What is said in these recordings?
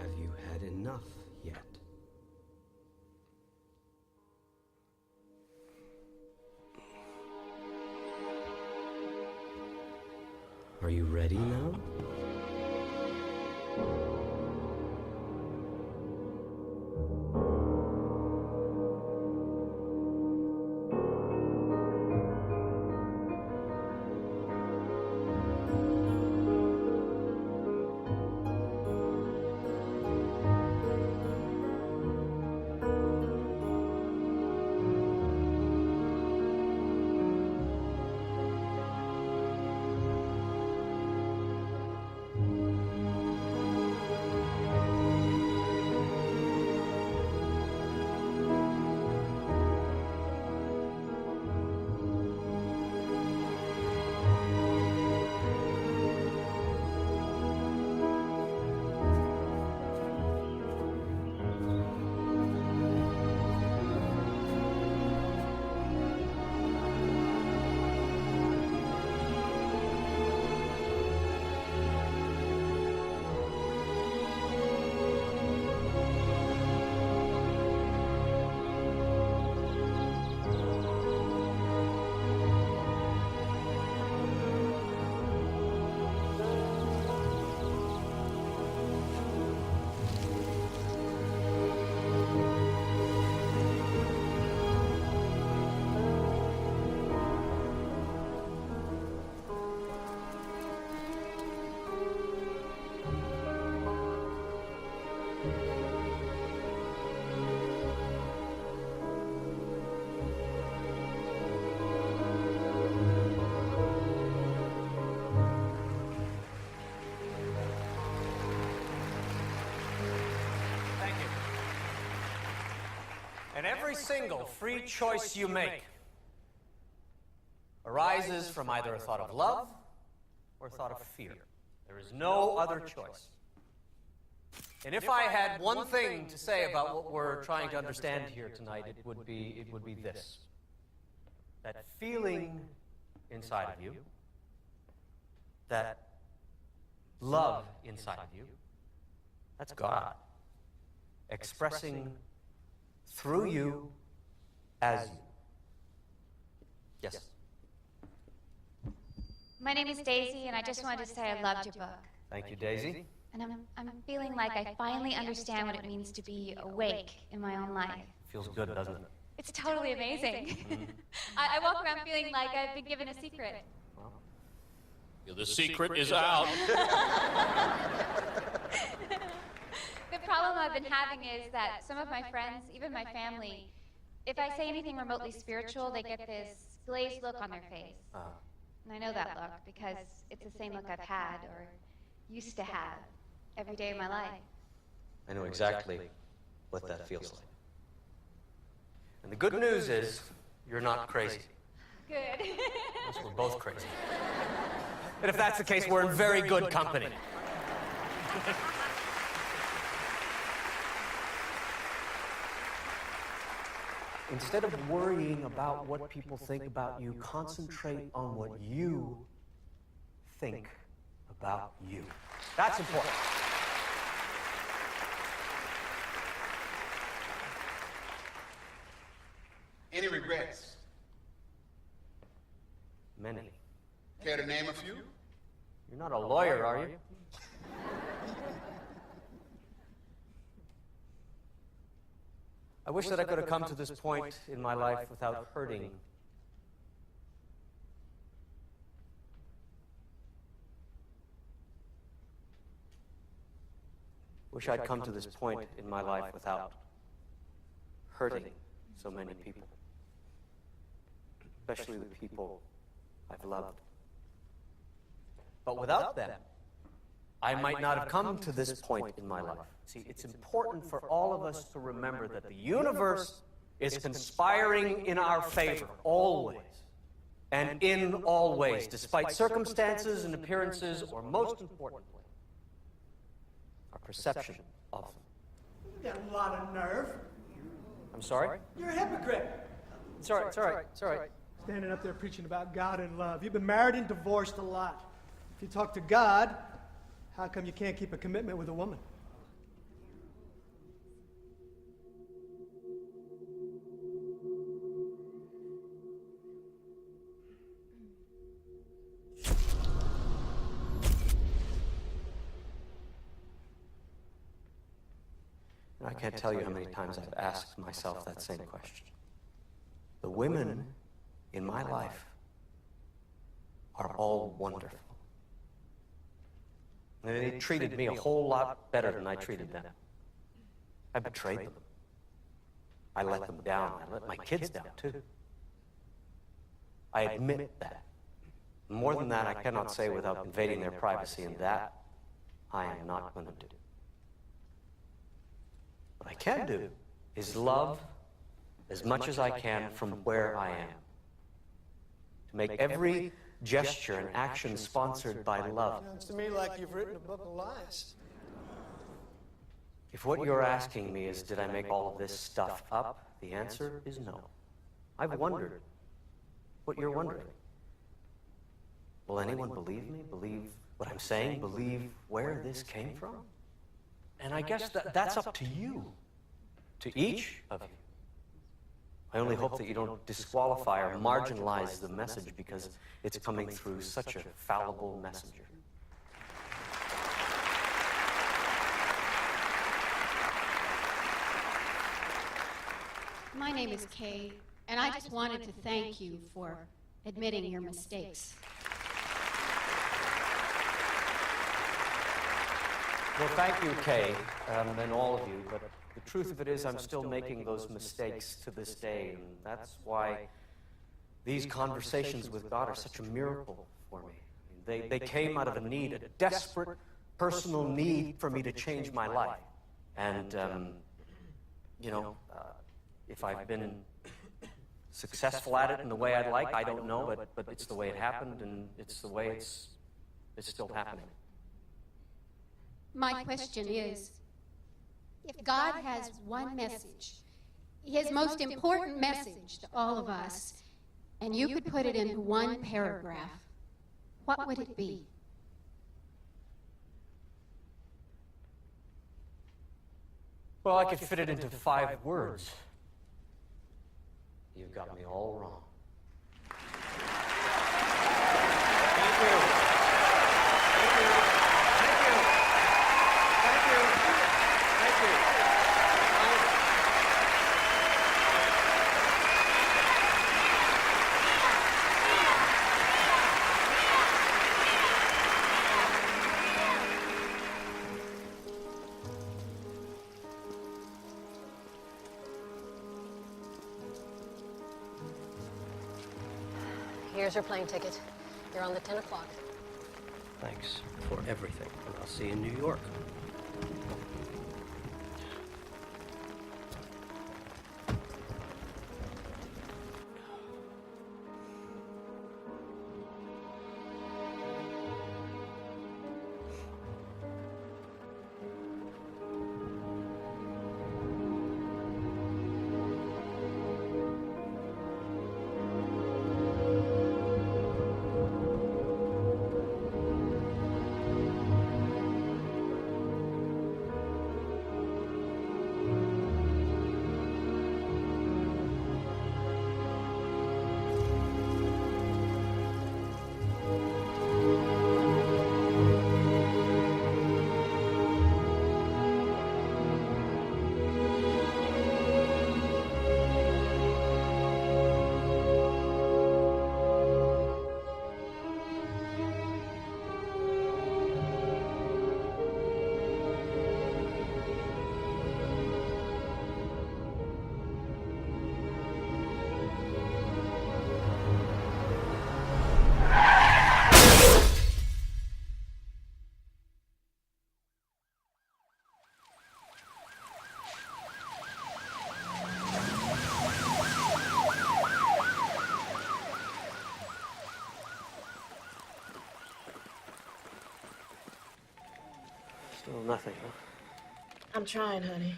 Have you had enough yet? Are you ready now? And every single free choice you make arises from either a thought of love or a thought of fear. There is no other choice. And if I had one thing to say about what we're trying to understand here tonight, it would be this. That feeling inside of you, that love inside of you, that's God expressing through you, as you. Yes? My name is Daisy, and I just wanted to say I loved your book. Thank you, Daisy. And I'm feeling like I finally understand what it means to be awake in my own life. Feels good, doesn't it? It's totally amazing. I walk around feeling like I've been given a secret. Well, the secret is out. The problem I've been having is that some of my friends, even my family, if I say anything remotely spiritual, they get this glazed look on their face. And I know that look because it's the same look I've had or used to have every day of my life. I know exactly what that feels like. And the good news is, you're not crazy. Good. Unless we're both crazy. And if that's the case, we're in very good company. Instead of worrying about what people think about you, concentrate on what you think about you. That's important. Any regrets? Many. Care to name a few? You're not a lawyer, are you? I wish that I could have come to this point in my life without hurting. Wish I'd come to this point in my life without hurting so many people, especially the people I've loved. But without them, I might not have come to this point in my life. See, it's important for all of us to remember that the universe is conspiring in our favor, always, and in all ways, despite circumstances and appearances, or most importantly, our perception of them. You got a lot of nerve. I'm sorry? You're a hypocrite. It's all right, it's all right, it's all right. Standing up there preaching about God and love. You've been married and divorced a lot. If you talk to God, how come you can't keep a commitment with a woman? I can't tell you how many times I've asked myself that same question. The women in my life are all wonderful. And they treated me a whole lot better than I treated them. I betrayed them. I let them down. I let my kids down, too. I admit that. More than that, I cannot say without invading their privacy, and that I am not going to do. What I can do is love as much as I can from where I am. To make every gesture and action sponsored by love. Sounds to me like you've written a book of lies. If what you're asking me is, did I make all of this stuff up? The answer is no. I've wondered what you're wondering. Will anyone believe me? Believe what I'm saying? Believe where this came from? And I guess that's up to you, to each of you. I only hope that you don't disqualify or marginalize the message because it's coming through such a fallible messenger. My name is Kay, and I just wanted to thank you for admitting your mistakes. Well, thank you, Kay, and all of you, but the truth of it is I'm still making those mistakes to this day, and that's why these conversations with God are such a miracle for me. They came out of a need, a desperate personal need for me to change my life. And, if I've been successful at it in the way I'd like, I don't know, but it's the way it happened, and it's the way it's still happening. My question is, if God has one message, his most important message to all of us, and you could put it into one paragraph, what would it be? Well, I could fit it into 5 words. You've got me all wrong. Here's your plane ticket. You're on the 10 o'clock. Thanks for everything, and I'll see you in New York. Still nothing, huh? I'm trying, honey.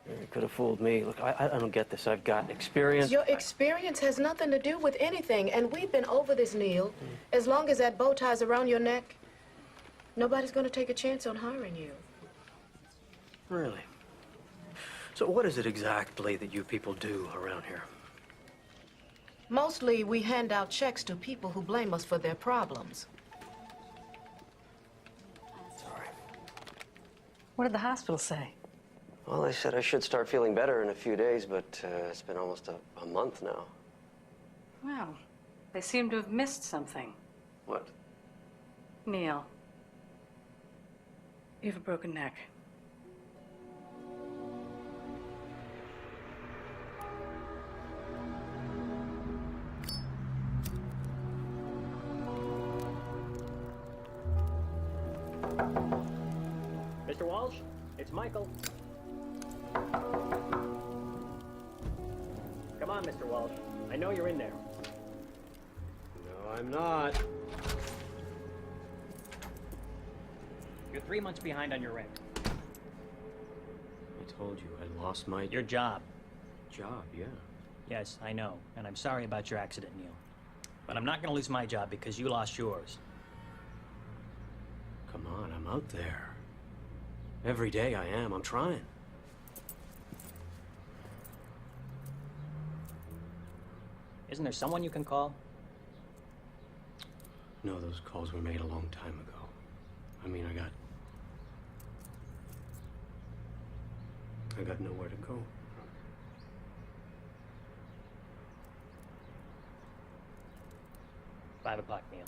You could have fooled me. Look, I don't get this. I've got experience. Your experience has nothing to do with anything, and we've been over this, Neil. As long as that bow tie's around your neck, nobody's going to take a chance on hiring you. Really? So what is it exactly that you people do around here? Mostly, we hand out checks to people who blame us for their problems. Sorry. What did the hospital say? Well, they said I should start feeling better in a few days, but it's been almost a month now. Well, they seem to have missed something. What? Neil, you have a broken neck. Mr. Walsh, it's Michael. Come on, Mr. Walsh. I know you're in there. No, I'm not. You're 3 months behind on your rent. I told you I lost my Your job. job, yeah. Yes, I know. And I'm sorry about your accident, Neil. But I'm not going to lose my job because you lost yours. Come on, I'm out there. Every day I am. I'm trying. Isn't there someone you can call? No, those calls were made a long time ago. I mean, I got nowhere to go. $5 o'clock, Neil.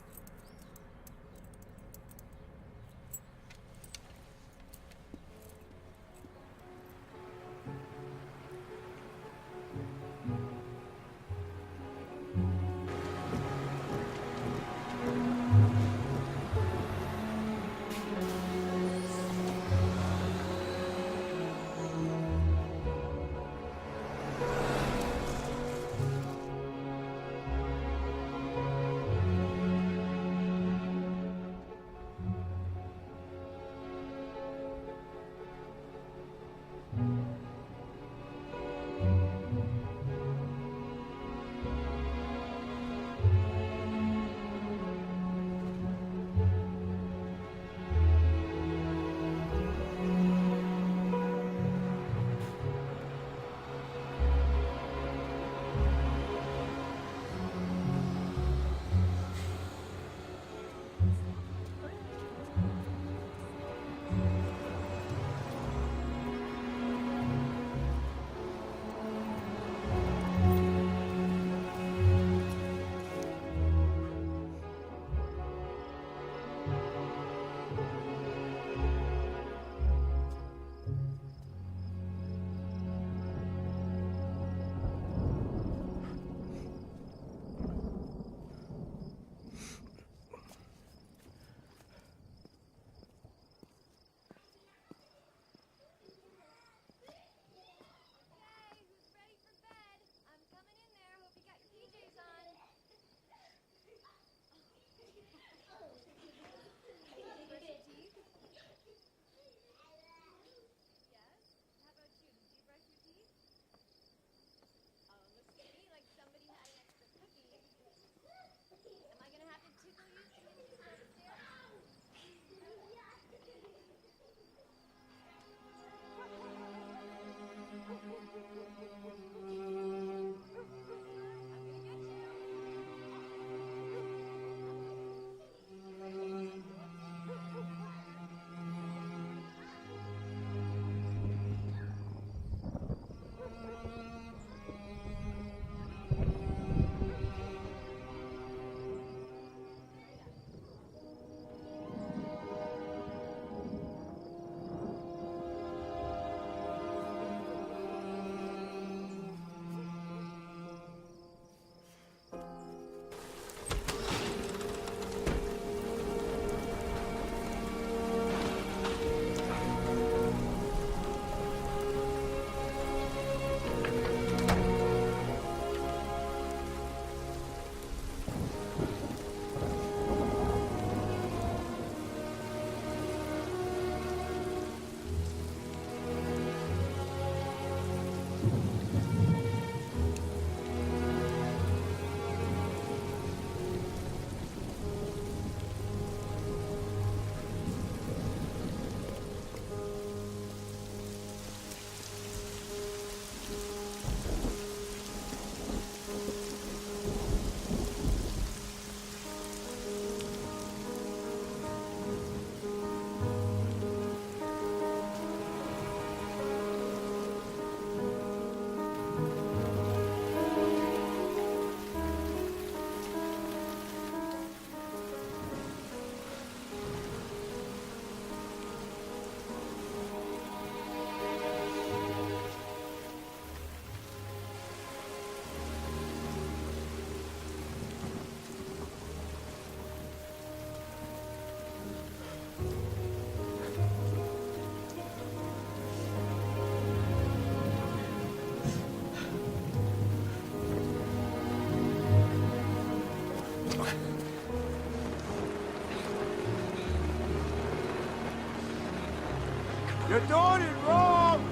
You're doing it wrong!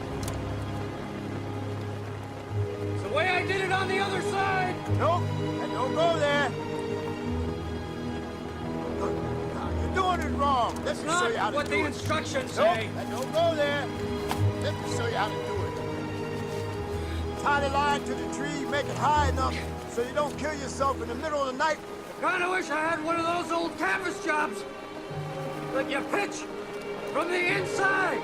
It's the way I did it on the other side! Nope, and don't go there. You're doing it wrong. Let me show you how to do it. What the instructions Nope, say. and don't go there. Let me show you how to do it. Tie the line to the tree, make it high enough so you don't kill yourself in the middle of the night. Kinda wish I had one of those old canvas jobs. Like you pitch from the inside.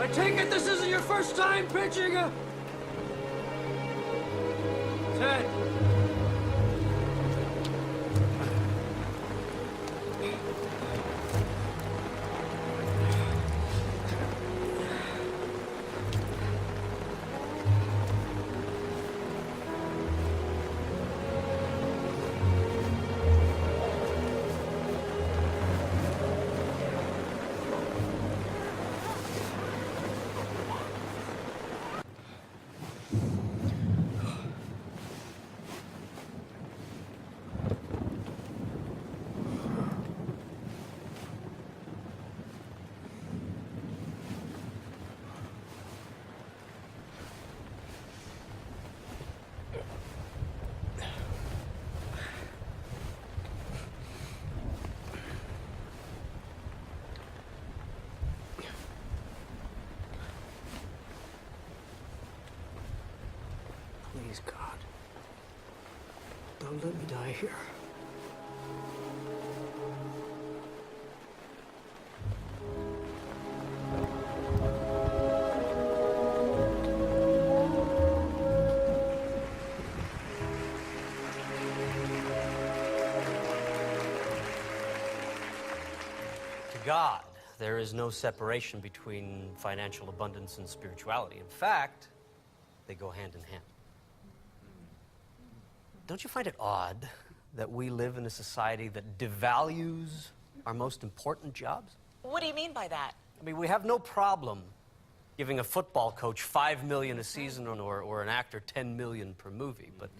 I take it this isn't your first time pitching a... Ted. Please, God. Don't let me die here. To God, there is no separation between financial abundance and spirituality. In fact, they go hand in hand. Don't you find it odd that we live in a society that devalues our most important jobs? What do you mean by that? I mean, we have no problem giving a football coach $5 million a season or an actor $10 million per movie, but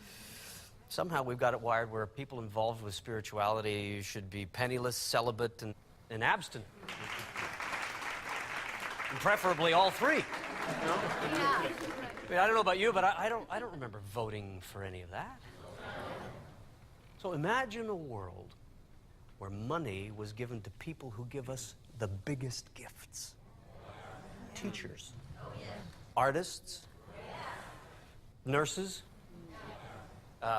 somehow we've got it wired where people involved with spirituality should be penniless, celibate, and abstinent. And preferably all three. You know? Yeah. I mean, I don't know about you, but I don't remember voting for any of that. So imagine a world where money was given to people who give us the biggest gifts. Teachers, artists, nurses,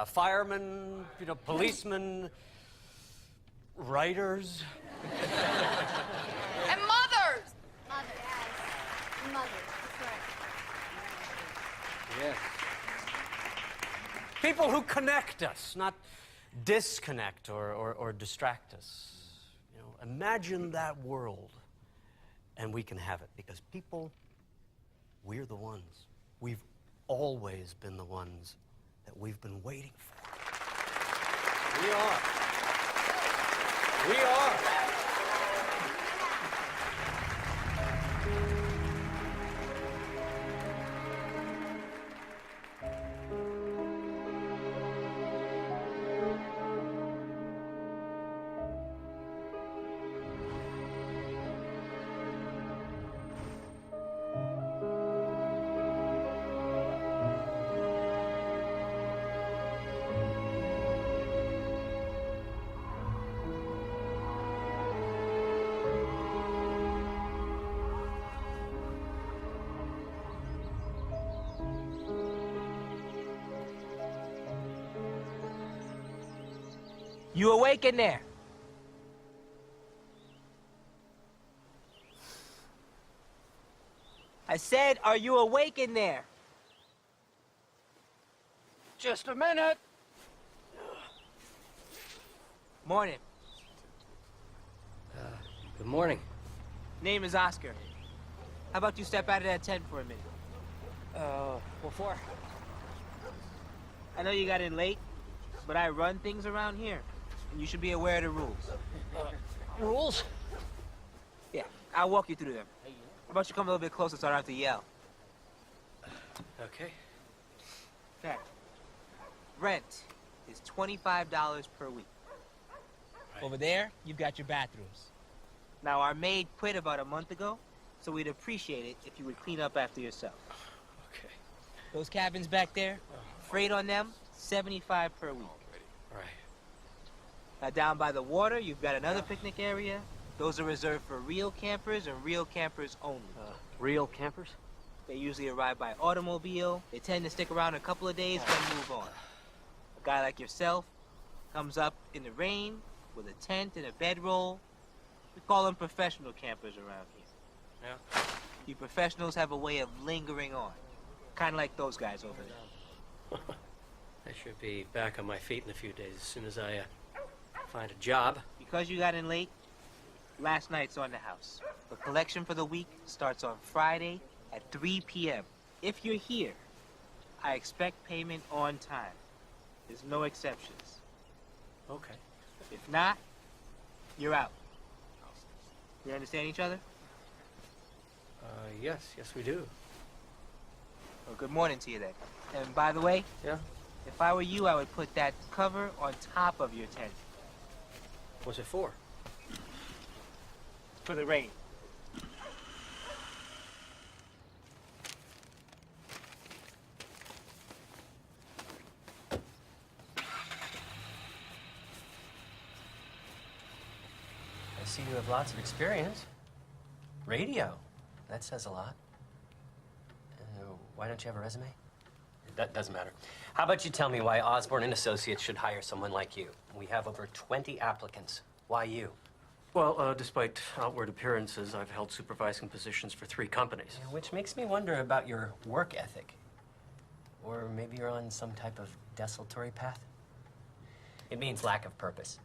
firemen, policemen, writers. And mothers! Mother, yes. Mother, that's right. Yes. People who connect us, not disconnect or distract us. Imagine that world, and we can have it, because people, we're the ones. We've always been the ones that we've been waiting for. We are. We are. You awake in there? I said, are you awake in there? Just a minute. Morning. Good morning. Name is Oscar. How about you step out of that tent for a minute? What for? I know you got in late, but I run things around here, and you should be aware of the rules. Rules? Yeah, I'll walk you through them. How about you come a little bit closer so I don't have to yell? Okay. Okay. Rent is $25 per week. Right. Over there, you've got your bathrooms. Now, our maid quit about a month ago, so we'd appreciate it if you would clean up after yourself. Okay. Those cabins back there, freight on them, $75 per week. Right. Now down by the water, you've got another picnic area. Those are reserved for real campers and real campers only. Real campers? They usually arrive by automobile. They tend to stick around a couple of days, then move on. A guy like yourself comes up in the rain with a tent and a bedroll. We call them professional campers around here. Yeah. You professionals have a way of lingering on. Kind of like those guys over there. I should be back on my feet in a few days as soon as I find a job. Because you got in late, last night's on the house. The collection for the week starts on Friday at 3 p.m. If you're here, I expect payment on time. There's no exceptions. Okay. If not, you're out. We understand each other? Yes, we do. Well, good morning to you then. And by the way, Yeah? if I were you, I would put that cover on top of your tent. What's it for? For the rain. I see you have lots of experience. Radio. That says a lot. Why don't you have a resume? That doesn't matter. How about you tell me why Osborne and Associates should hire someone like you? We have over 20 applicants. Why you? Well, despite outward appearances, I've held supervising positions for 3 companies. Yeah, which makes me wonder about your work ethic. Or maybe you're on some type of desultory path? It means lack of purpose.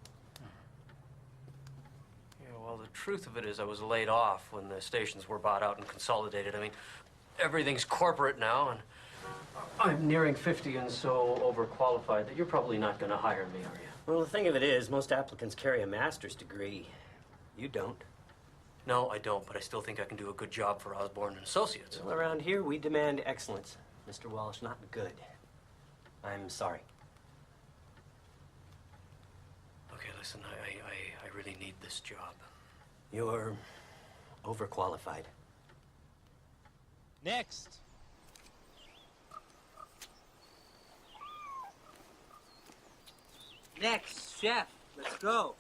Yeah, well, the truth of it is I was laid off when the stations were bought out and consolidated. I mean, everything's corporate now, and I'm nearing 50 and so overqualified that you're probably not going to hire me, are you? Well, the thing of it is, most applicants carry a master's degree. You don't. No, I don't, but I still think I can do a good job for Osborne and Associates. Well, around here, we demand excellence. Mr. Walsh, not good. I'm sorry. Okay, listen, I really need this job. You're overqualified. Next. Next, chef. Let's go.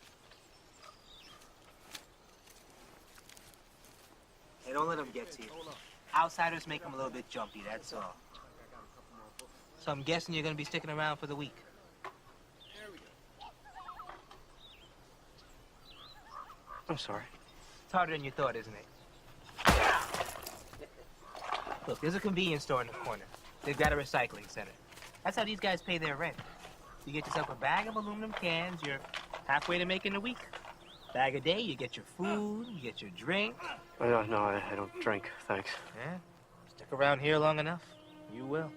Hey, don't let them get to you. Outsiders make them a little bit jumpy, that's all. So I'm guessing you're going to be sticking around for the week. I'm sorry. It's harder than you thought, isn't it? Look, there's a convenience store in the corner. They've got a recycling center. That's how these guys pay their rent. You get yourself a bag of aluminum cans, you're halfway to making a week. Bag a day, you get your food, you get your drink. No, I don't drink, thanks. Yeah? Stick around here long enough, you will.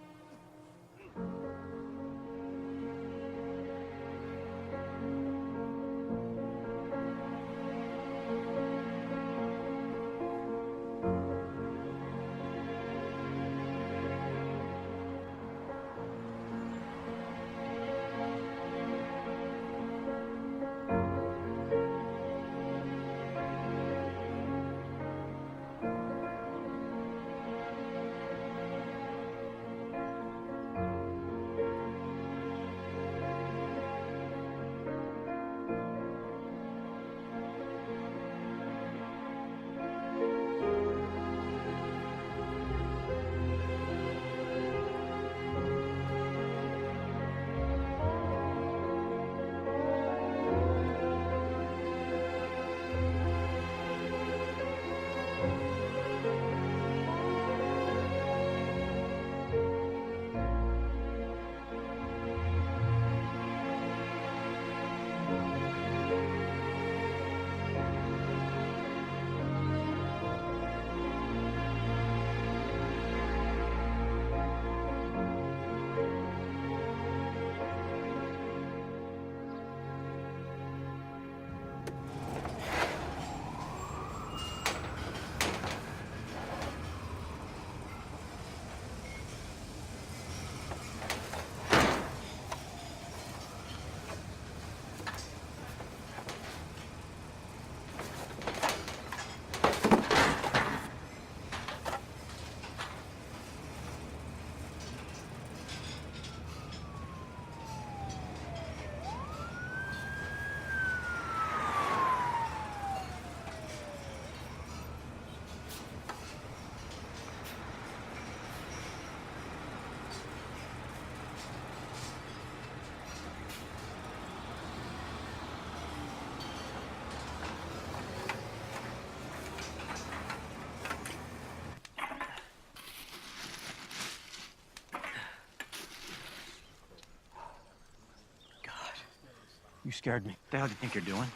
You scared me. What the hell do you think you're doing?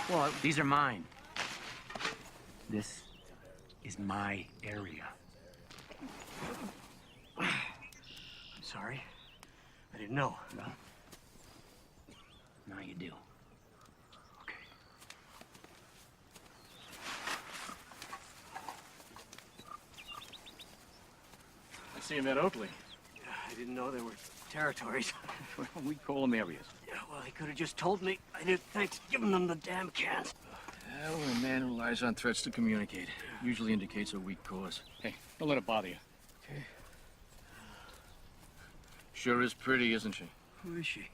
Well, These are mine. This is my area. I'm sorry. I didn't know. No. Now you do. Okay. I see him at Oakley. Yeah, I didn't know there were territories. Well, we call them areas. Yeah, well, he could have just told me. I didn't think giving them the damn cans. Well, a man who relies on threats to communicate usually indicates a weak cause. Hey, don't let it bother you. Okay. Sure is pretty, isn't she? Who is she?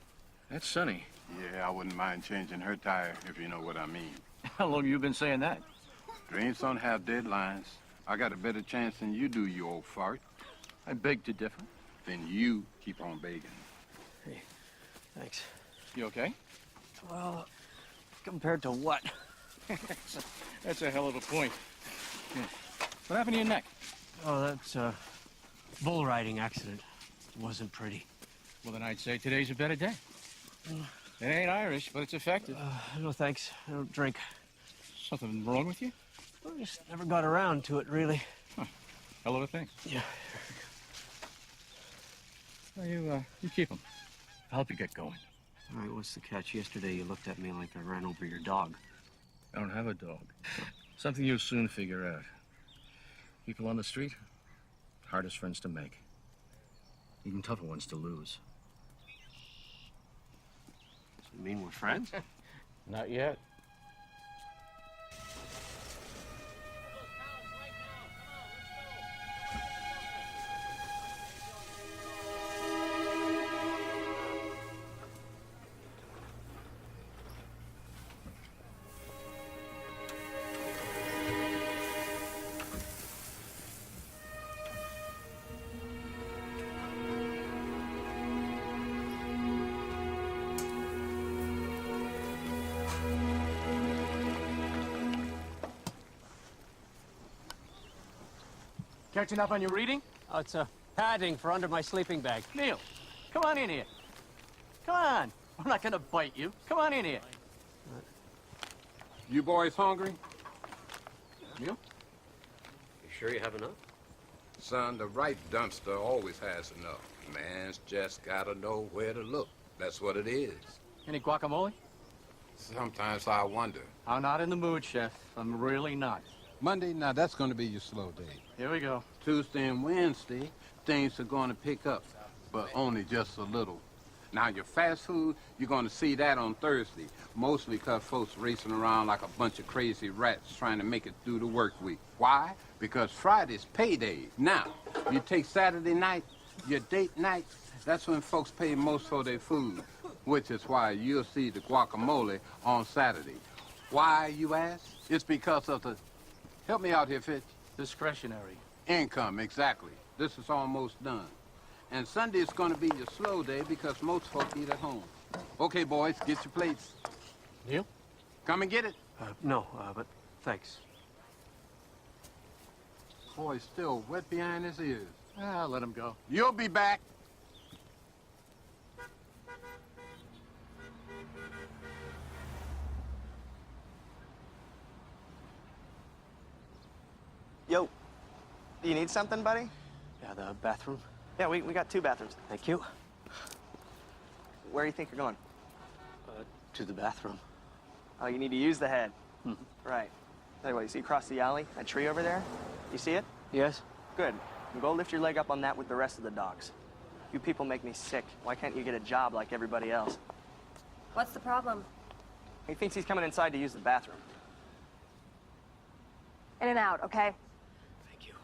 That's Sunny. Yeah, I wouldn't mind changing her tire, if you know what I mean. How long you been saying that? Dreams don't have deadlines. I got a better chance than you do, you old fart. I beg to differ. Then you keep on begging. Hey, thanks. You okay? Well, compared to what? That's a hell of a point. Yeah. What happened to your neck? Oh, that's a bull riding accident. It wasn't pretty. Well, then I'd say today's a better day. It ain't Irish, but it's effective. No thanks. I don't drink. Something wrong with you? I just never got around to it, really. Huh. Hell of a thing. Yeah. Well, you keep them. I'll help you get going. All right, what's the catch? Yesterday you looked at me like I ran over your dog. I don't have a dog. Something you'll soon figure out. People on the street, hardest friends to make. Even tougher ones to lose. Does it mean we're friends? Not yet. Catching up on your reading? Oh, it's padding for under my sleeping bag. Neil, come on in here. Come on. I'm not gonna bite you. Come on in here. You boys hungry? Neil? You sure you have enough? Son, the right dumpster always has enough. Man's just gotta know where to look. That's what it is. Any guacamole? Sometimes I wonder. I'm not in the mood, Chef. I'm really not. Monday, now that's gonna be your slow day. Here we go. Tuesday and Wednesday, things are gonna pick up, but only just a little. Now, your fast food, you're gonna see that on Thursday, mostly because folks racing around like a bunch of crazy rats trying to make it through the work week. Why? Because Friday's payday. Now, you take Saturday night, your date night, that's when folks pay most for their food, which is why you'll see the guacamole on Saturday. Why, you ask? It's because of the, help me out here, Fitch. Discretionary. Income, exactly. This is almost done. And Sunday is going to be your slow day because most folk eat at home. Okay, boys, get your plates. Neil? Come and get it. No, but thanks. Boy's still wet behind his ears. Ah, let him go. You'll be back. Yo, do you need something, buddy? Yeah, the bathroom. Yeah, we got 2 bathrooms. Thank you. Where do you think you're going? To the bathroom. Oh, you need to use the head. Right. Tell you what, you see across the alley, that tree over there? You see it? Yes? Good. Now go lift your leg up on that with the rest of the dogs. You people make me sick. Why can't you get a job like everybody else? What's the problem? He thinks he's coming inside to use the bathroom. In and out, okay? Thank you.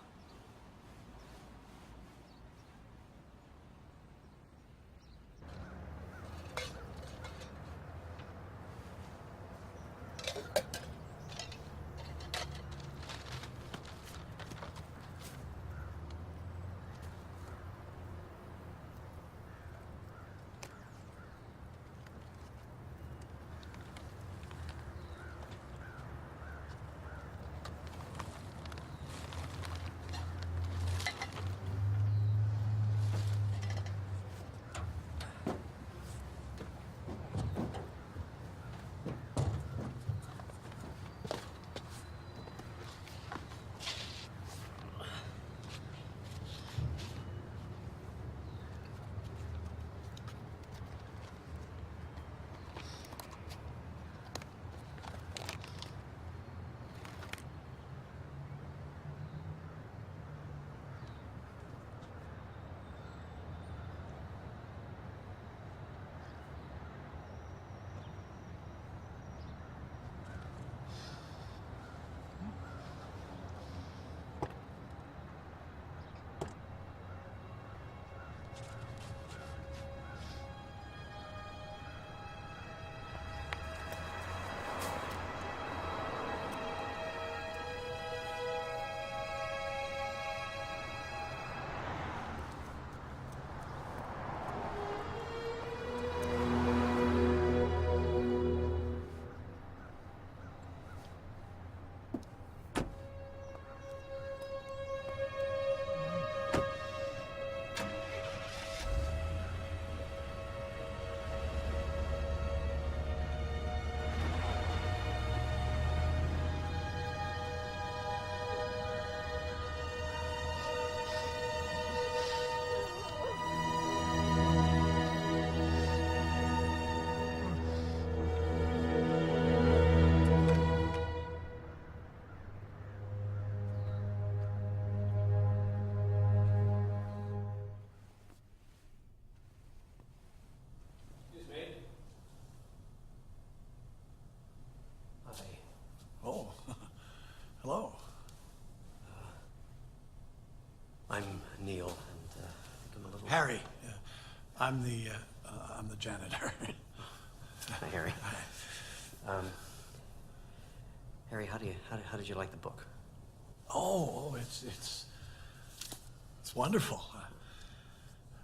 I'm the janitor. Hi, Harry. Harry, how did you like the book? Oh, it's wonderful.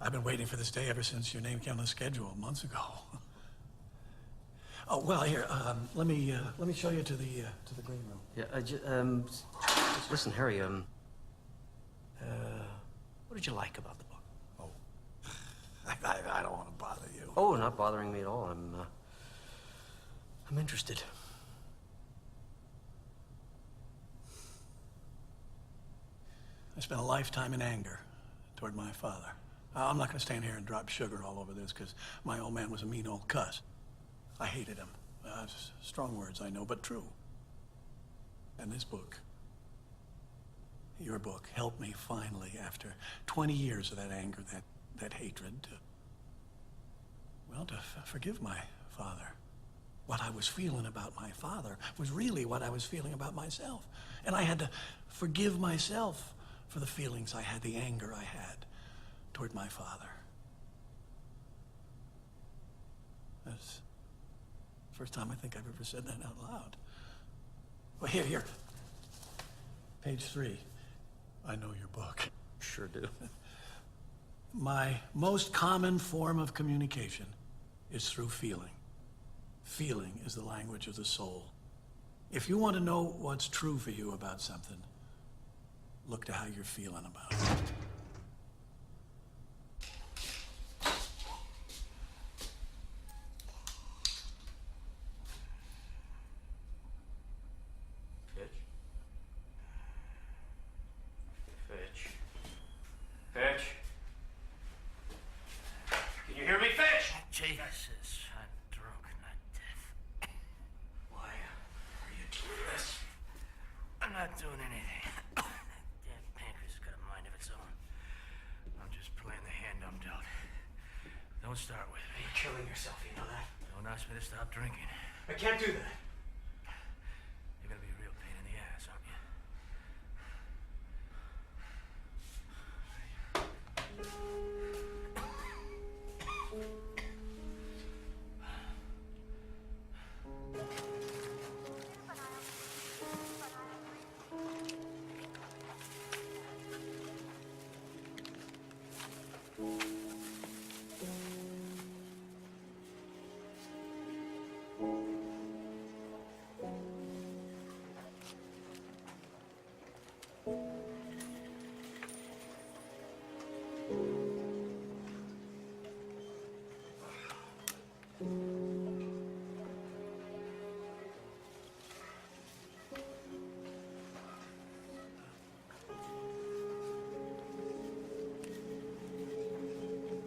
I've been waiting for this day ever since your name came on the schedule months ago. Oh, well, here, let me show you to the green room. Yeah, just listen, Harry, what did you like about the book? Oh, I don't want to bother you. Oh, not bothering me at all. I'm interested. I spent a lifetime in anger toward my father. I'm not going to stand here and drop sugar all over this, because my old man was a mean old cuss. I hated him. Strong words, I know, but true. And this book, your book, helped me finally, after 20 years of that anger, that hatred, to forgive my father. What I was feeling about my father was really what I was feeling about myself. And I had to forgive myself for the feelings I had, the anger I had toward my father. That's the first time I think I've ever said that out loud. Well, here. Page 3. I know your book. Sure do. My most common form of communication is through feeling. Feeling is the language of the soul. If you want to know what's true for you about something, look to how you're feeling about it. Fitch? Can you hear me, Fitch? Jesus, I'm drunk, not deaf. Why are you doing this? I'm not doing anything. That damn pancreas has got a mind of its own. I'm just playing the hand I'm dealt. Don't start with me. You're killing yourself, you know that? Don't ask me to stop drinking. I can't do that. You're gonna be a real pain in the ass, aren't you?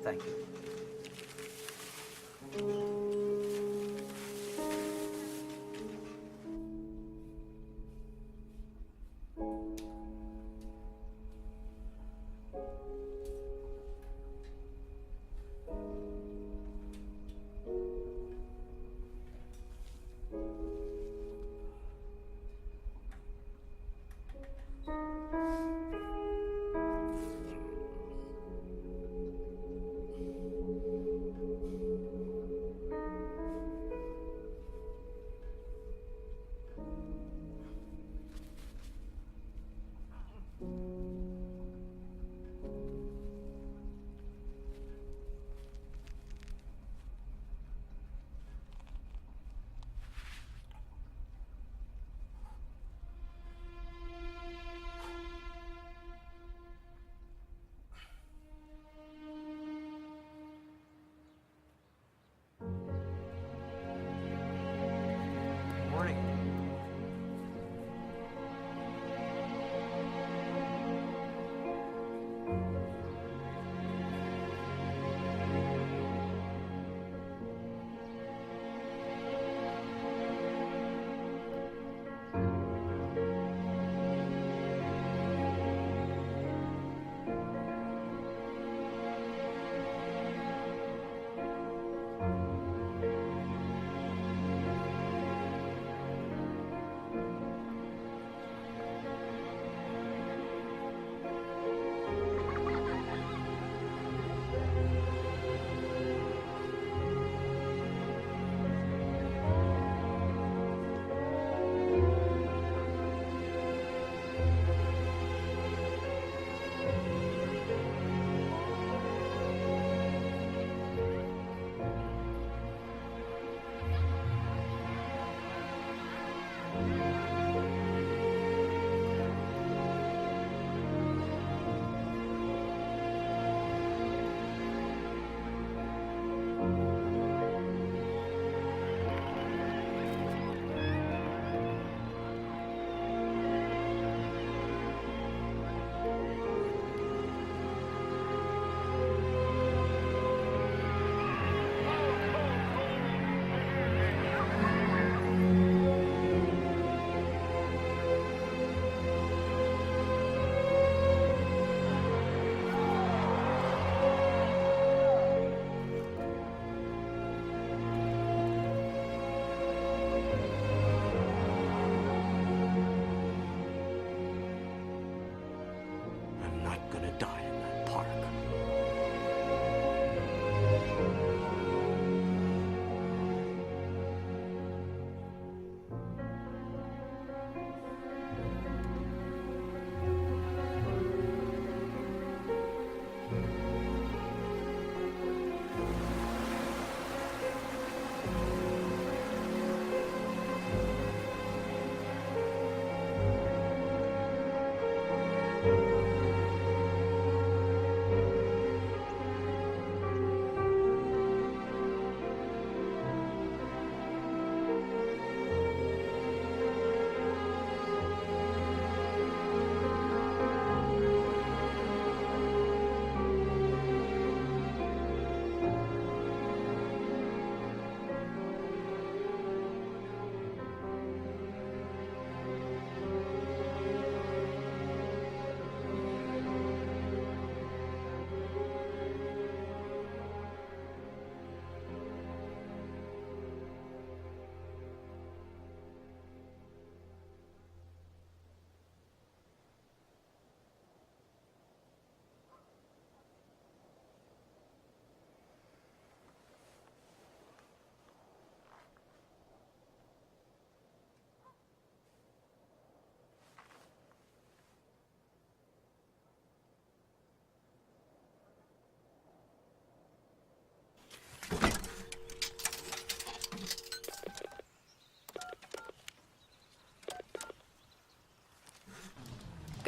Thank you.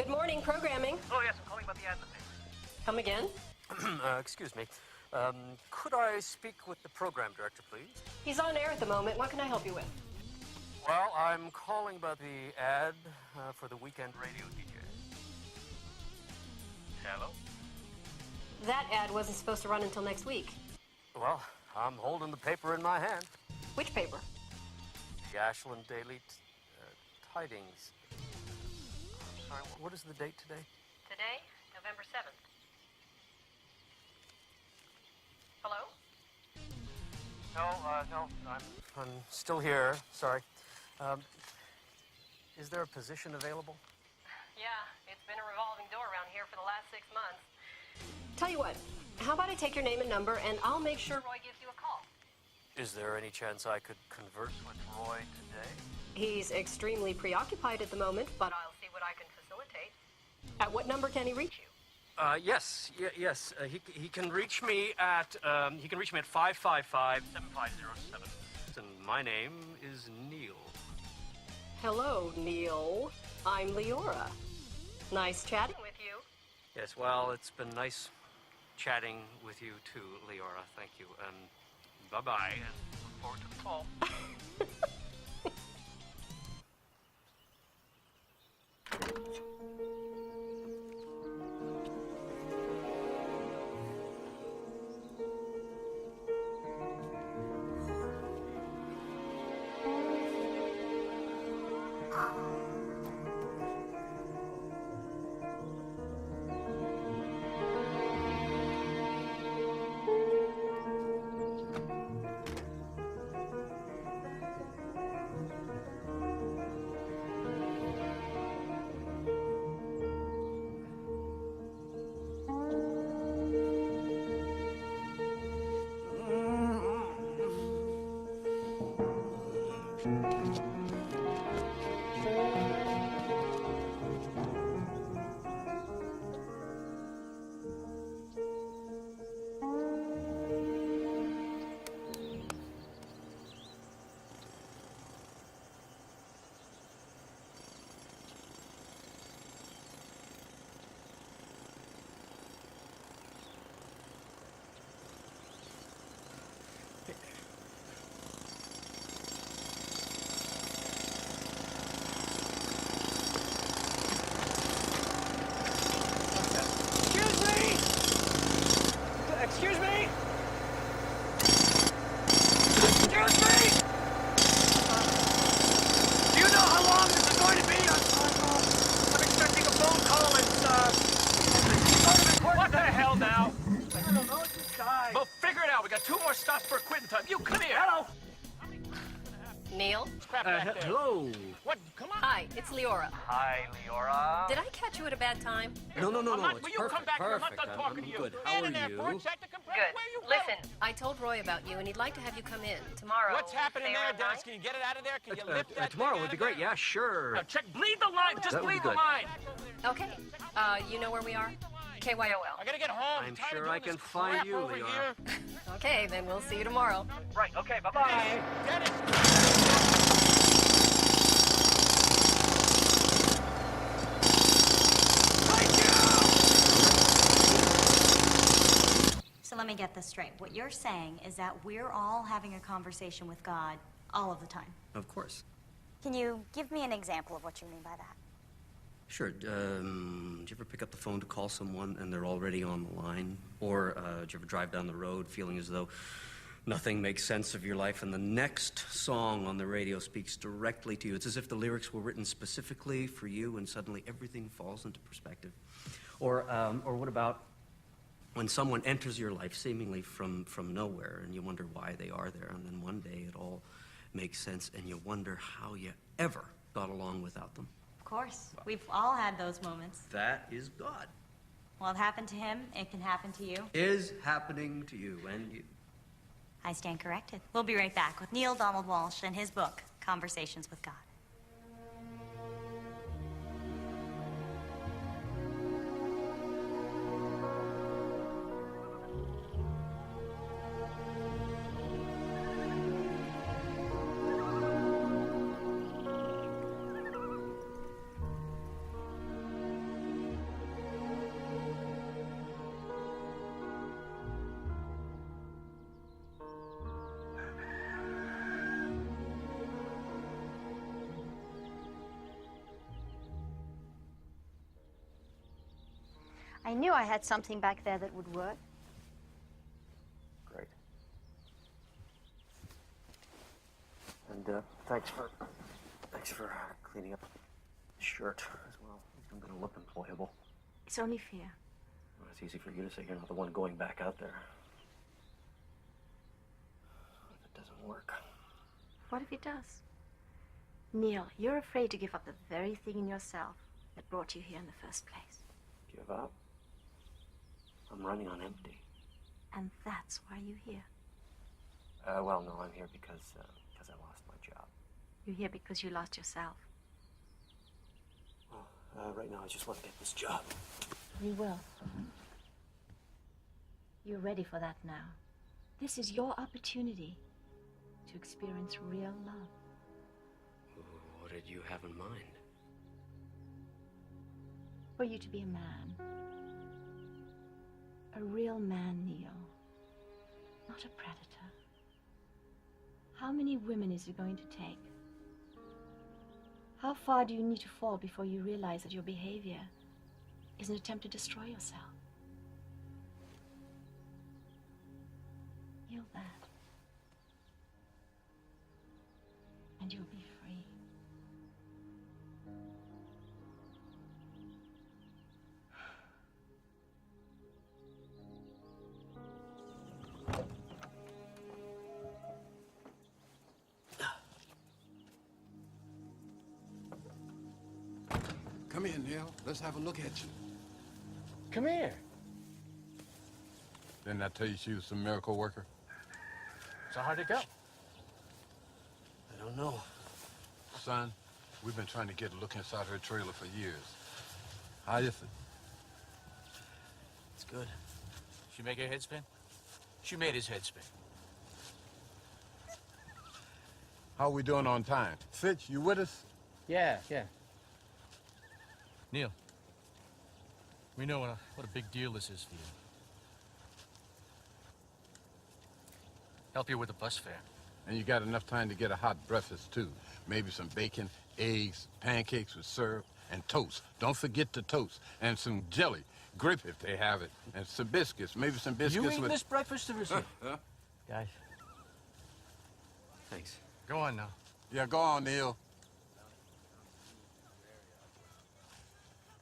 Good morning, programming. Oh, yes, I'm calling about the ad in the paper. Come again? Excuse me. Could I speak with the program director, please? He's on air at the moment. What can I help you with? Well, I'm calling about the ad for the weekend radio DJ. Hello? That ad wasn't supposed to run until next week. Well, I'm holding the paper in my hand. Which paper? The Ashland Daily Tidings. Sorry, what is the date today? Today, November 7th. Hello? No, I'm still here. Sorry. Is there a position available? Yeah, it's been a revolving door around here for the last 6 months. Tell you what, how about I take your name and number, and I'll make sure Roy gives you a call. Is there any chance I could converse with Roy today? He's extremely preoccupied at the moment, but I'll see what I can facilitate. At what number can he reach you? Yes. He can reach me at 555-7507. And my name is Neil. Hello, Neil. I'm Leora. Nice chatting with you. Yes, well, it's been nice chatting with you too, Leora. Thank you. Bye-bye, and look forward to the call. Excuse me? Do you know how long this is going to be? I'm expecting a phone call. It's sort of important. What the hell now? I don't know. It's died. Well, figure it out. We got 2 more stops for quitting time. You come here. Hello. Neil? Hello. What? Come on. Hi, it's Leora. Hi, Leora. Did I catch you at a bad time? No. Will It's you come back here? I'm not done perfect. talking I'm to you. good. Stand How in are there for a you? check to come back. Good. Where you Listen, I told Roy about you, and he'd like to have you come in tomorrow. What's happening say there, around Dennis? 9? Can you get it out of there? Can you lift that Tomorrow thing would out be of great. there? Yeah, sure. Now check, bleed the line. Just That would bleed be the good. line. Okay. You know where we are? KYOL. I gotta get home. I'm tired of sure doing I can this find crap you, over Leora. here. Okay, then we'll see you tomorrow. Right. Okay. Bye-bye. Dennis. So let me get this straight. What you're saying is that we're all having a conversation with God all of the time. Of course. Can you give me an example of what you mean by that? Sure. Do you ever pick up the phone to call someone and they're already on the line? Or do you ever drive down the road feeling as though nothing makes sense of your life and the next song on the radio speaks directly to you? It's as if the lyrics were written specifically for you and suddenly everything falls into perspective. Or what about when someone enters your life seemingly from nowhere and you wonder why they are there, and then one day it all makes sense and you wonder how you ever got along without them? Of course. We've all had those moments. That is God. Well, it happened to him. It can happen to you. Is happening to you and you. I stand corrected. We'll be right back with Neil Donald Walsh and his book, Conversations with God. I knew I had something back there that would work. Great. And thanks for cleaning up the shirt as well. I'm gonna look employable. It's only fair. Well, it's easy for you to say. You're not the one going back out there. What if it doesn't work? What if it does? Neil, you're afraid to give up the very thing in yourself that brought you here in the first place. Give up? I'm running on empty. And that's why you're here. Well, no, I'm here because I lost my job. You're here because you lost yourself. Well, right now I just want to get this job. You will. You're ready for that now. This is your opportunity to experience real love. What did you have in mind? For you to be a man. A real man, Neil. Not a predator. How many women is it going to take? How far do you need to fall before you realize that your behavior is an attempt to destroy yourself? Heal that. And you'll be free. Come in, Neil. Let's have a look at you. Come here. Didn't I tell you she was a miracle worker? So how'd it go? I don't know. Son, we've been trying to get a look inside her trailer for years. How is it? It's good. She make your head spin? She made his head spin. How are we doing on time? Fitch, you with us? Yeah. Neil, we know what a big deal this is for you. Help you with the bus fare. And you got enough time to get a hot breakfast, too. Maybe some bacon, eggs, pancakes with syrup, and toast. Don't forget the toast. And some jelly. Grape if they have it. And some biscuits. Maybe some biscuits You eating with... this breakfast or is it? Guys. Thanks. Go on now. Yeah, go on, Neil.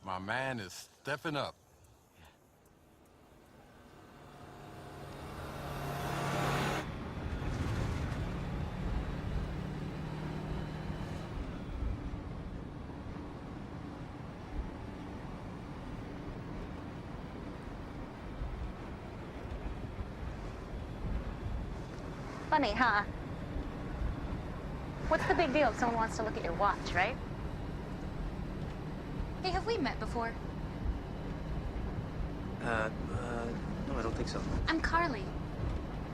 My man is stepping up. Funny, huh? What's the big deal if someone wants to look at your watch, right? Hey, have we met before? No, I don't think so. I'm Carly.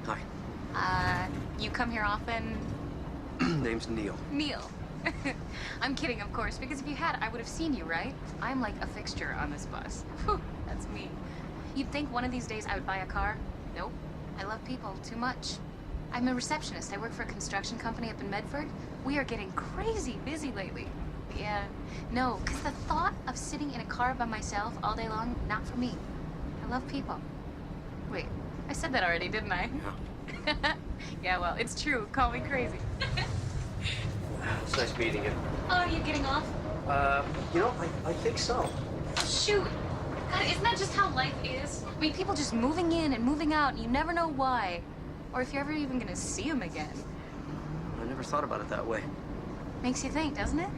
Hi. You come here often? Name's Neil. Neil. I'm kidding, of course, because if you had, I would have seen you, right? I'm like a fixture on this bus. Whew, that's me. You'd think one of these days I would buy a car? Nope. I love people too much. I'm a receptionist. I work for a construction company up in Medford. We are getting crazy busy lately. Yeah. No, because the thought of sitting in a car by myself all day long, not for me. I love people. Wait, I said that already, didn't I? Yeah. Yeah, well, it's true. Call me crazy. It's nice meeting you. Oh, are you getting off? I think so. Shoot. God, isn't that just how life is? I mean, people just moving in and moving out, and you never know why. Or if you're ever even gonna see them again. I never thought about it that way. Makes you think, doesn't it?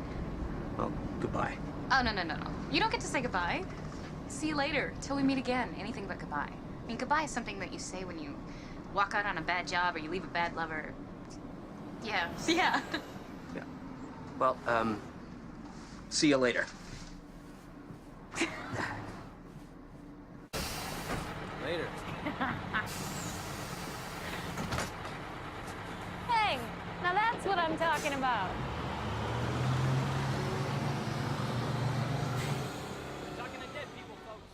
Well, goodbye. Oh, no. You don't get to say goodbye. See you later, till we meet again. Anything but goodbye. I mean, goodbye is something that you say when you walk out on a bad job or you leave a bad lover. Yeah. Yeah. Well, see you later. Later. Hey, now that's what I'm talking about. Talking to dead people, folks.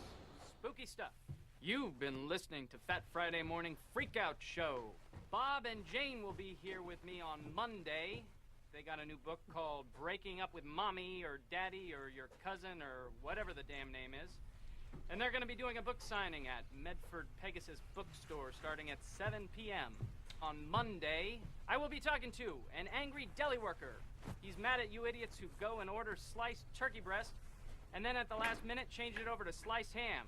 Spooky stuff. You've been listening to Fat Friday Morning Freakout Show. Bob and Jane will be here with me on Monday. They got a new book called Breaking Up with Mommy or Daddy or Your Cousin or whatever the damn name is. And they're going to be doing a book signing at Medford Pegasus Bookstore starting at 7 p.m. On Monday, I will be talking to an angry deli worker. He's mad at you idiots who go and order sliced turkey breast and then at the last minute change it over to sliced ham.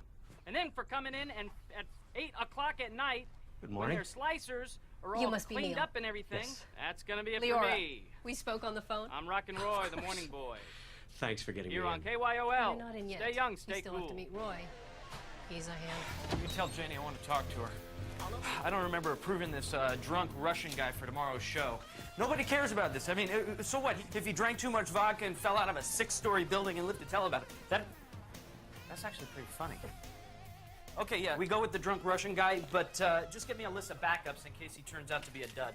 And then for coming in and at 8 o'clock at night, Good when morning. their slicers are You all must be cleaned Neil. up and everything, Yes. that's going to be it Leora, for me. we spoke on the phone. I'm Rockin' Roy, the morning boy. Thanks for getting Here me on in. KYOL. You're not in yet. Stay young, You stay still cool. have to meet Roy. He's a hand. You can tell Janie I want to talk to her. I don't remember approving this drunk Russian guy for tomorrow's show. Nobody cares about this. I mean, so what? If he drank too much vodka and fell out of a 6-story building and lived to tell about it, that's actually pretty funny. Okay, yeah, we go with the drunk Russian guy, but just get me a list of backups in case he turns out to be a dud.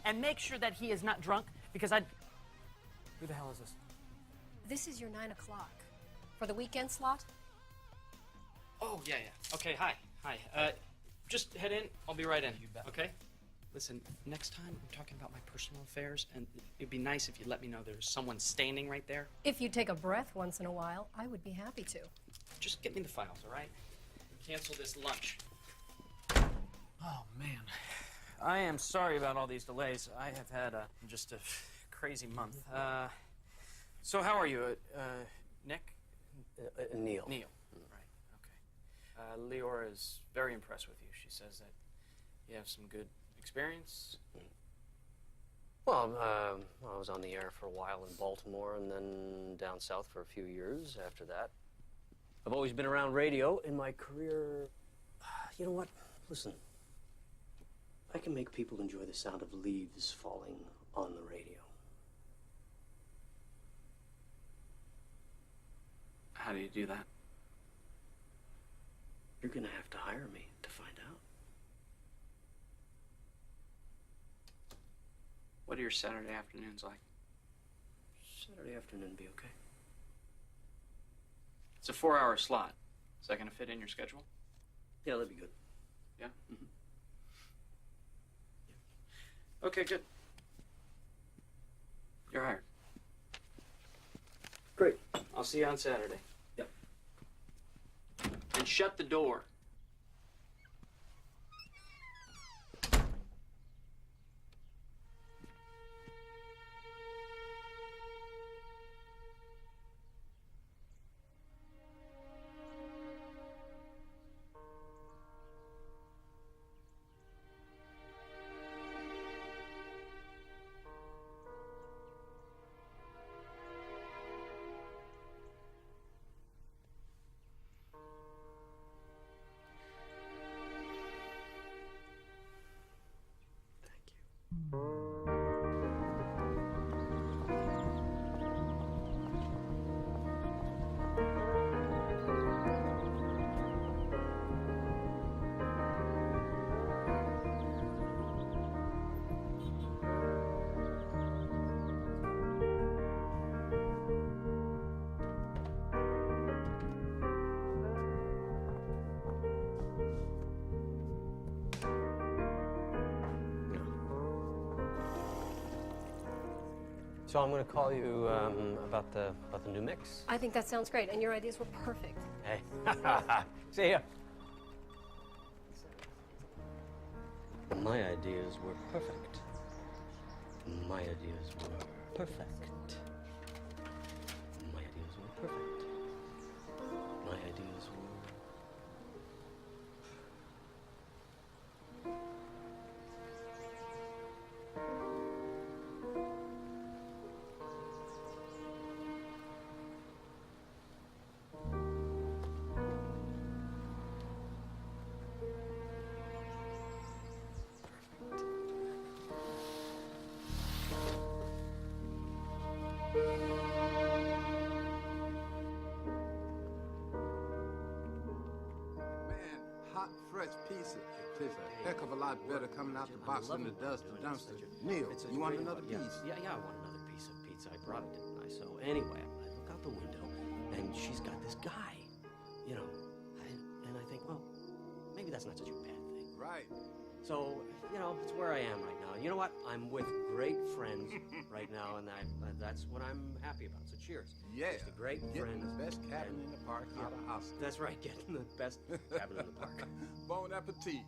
And make sure that he is not drunk, because Who the hell is this? This is your 9 o'clock. For the weekend slot? Oh, yeah. Okay, hi. Just head in. I'll be right in. You bet. Okay? Listen, next time I'm talking about my personal affairs, and it'd be nice if you let me know there's someone standing right there. If you take a breath once in a while, I would be happy to. Just get me the files, all right? Cancel this lunch. Oh, man. I am sorry about all these delays. I have had just a crazy month. So how are you, Nick? Neil. Neil. Right, okay. Leora is very impressed with you. She says that you have some good experience. Well, I was on the air for a while in Baltimore and then down south for a few years after that. I've always been around radio in my career. You know what? Listen. I can make people enjoy the sound of leaves falling on the radio. How do you do that? You're gonna have to hire me to find out. What are your Saturday afternoons like? Saturday afternoon be okay. It's a 4-hour slot. Is that going to fit in your schedule? Yeah, that'd be good. Yeah? Mm-hmm. Okay, good. You're hired. Great. I'll see you on Saturday. Yep. And shut the door. So I'm going to call you about the new mix. I think that sounds great, and your ideas were perfect. Hey, see ya. My ideas were perfect. My ideas were perfect. My ideas were perfect. My ideas were... Hot, fresh pizza. Tastes a heck of a lot better coming out the box than it does the dumpster. Neil, you want another piece? Yeah, I want another piece of pizza. I brought it, didn't I? So anyway, I look out the window, and she's got this guy, you know, and I think, well, maybe that's not such a bad thing. Right. So, you know, it's where I am right now. You know what? I'm with great friends right now, and that's what I'm happy about. So cheers. Yeah. Just a great Getting friend. the best cabin in the park out of house. That's right, getting the best cabin in the park. Bon appetit.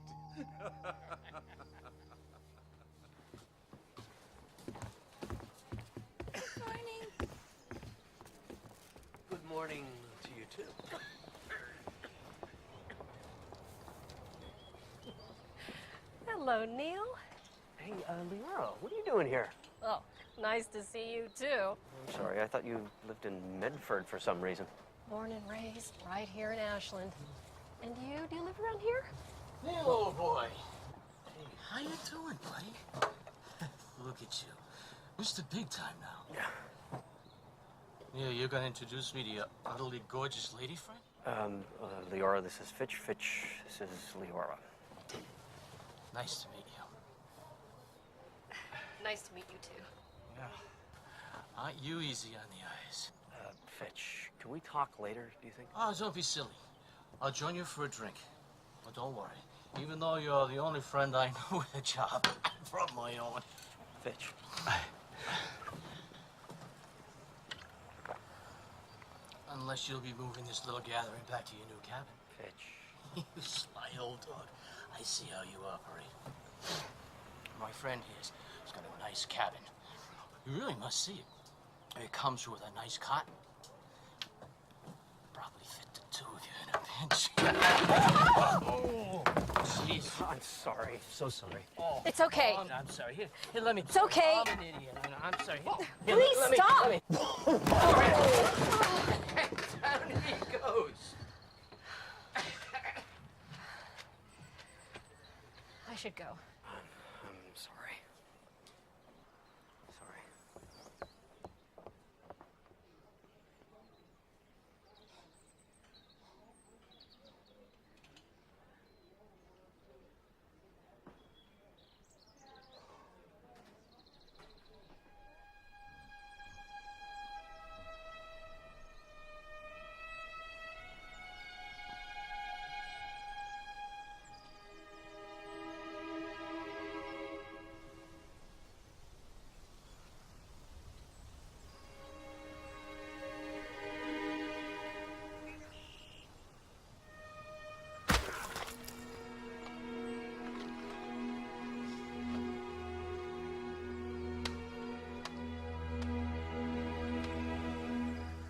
Morning. Good morning to you, too. Hello, Neil. Hey, Leora, what are you doing here? Oh, nice to see you too. I'm sorry, I thought you lived in Medford for some reason. Born and raised right here in Ashland. And do you live around here? Neil, old boy. Hey, how you doing, buddy? Look at you. Mr. Big Time now. Yeah. Yeah, you're gonna introduce me to your utterly gorgeous lady friend? Leora, this is Fitch. Fitch, this is Leora. Nice to meet you. Nice to meet you too. Yeah. Aren't you easy on the eyes? Fitch, can we talk later, do you think? Oh, don't be silly. I'll join you for a drink. But don't worry. Even though you're the only friend I know with a job from my own. Fitch. Unless you'll be moving this little gathering back to your new cabin. Fitch. You sly old dog. I see how you operate. My friend here's got a nice cabin. You really must see it. It comes with a nice cot. Probably fit the two of you in a pinch. Oh, jeez. I'm sorry. So sorry. Oh. It's okay. Oh, I'm sorry. Here, let me. It's okay. I'm an idiot. I'm sorry. Here, Please let me, stop. Let me. Down he goes. I should go. I'm sorry. Sorry.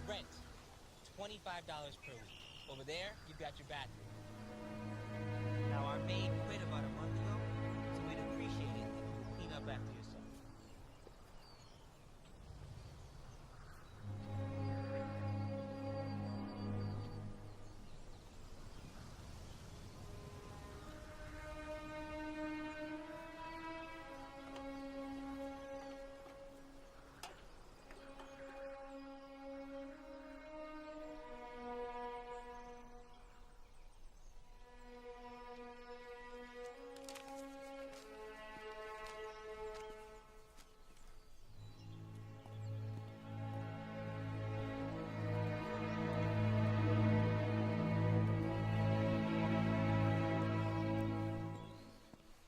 Rent, $25 per week. Over there, you've got your bathroom. Now, our maid quit about a month ago, so we'd appreciate it if you would clean up after yourself.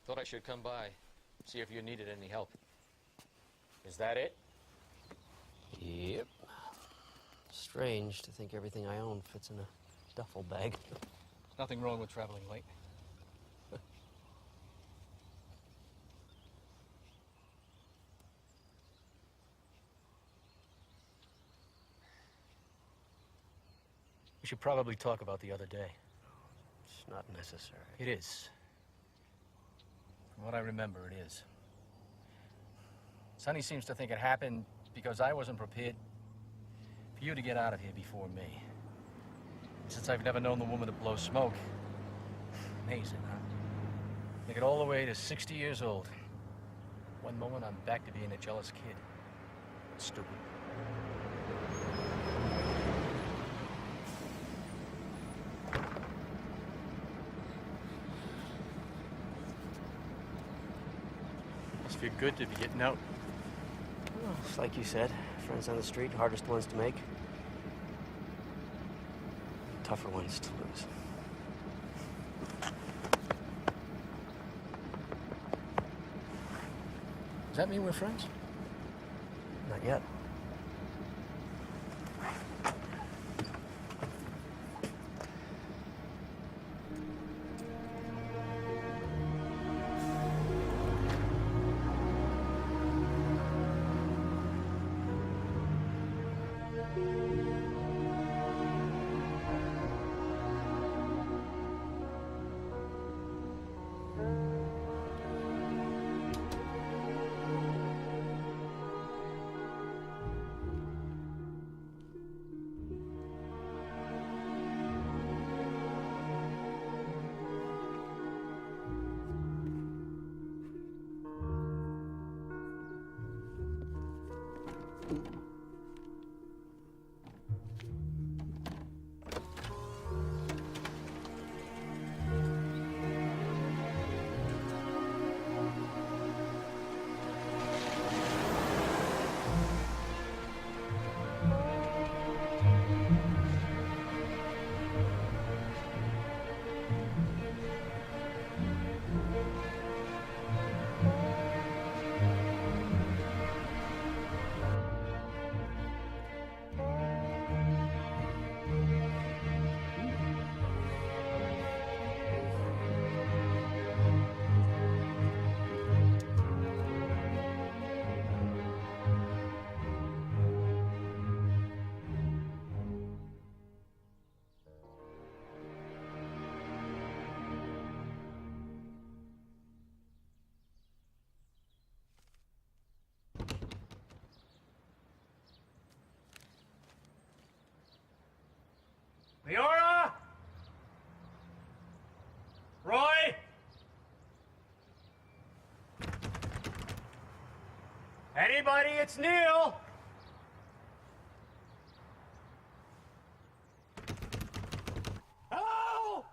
Thought I should come by, see if you needed any help. Is that it? Yep. Strange to think everything I own fits in a duffel bag. There's nothing wrong with traveling late. We should probably talk about the other day. It's not necessary. It is. From what I remember, it is. Sonny seems to think it happened because I wasn't prepared for you to get out of here before me. Since I've never known the woman to blow smoke. Amazing, huh? Make it all the way to 60 years old. One moment, I'm back to being a jealous kid. Stupid. Must feel good to be getting out. Well, it's like you said, friends on the street, hardest ones to make. Tougher ones to lose. that mean we're friends? Not yet. Leora? Roy? Anybody? It's Neil. Hello?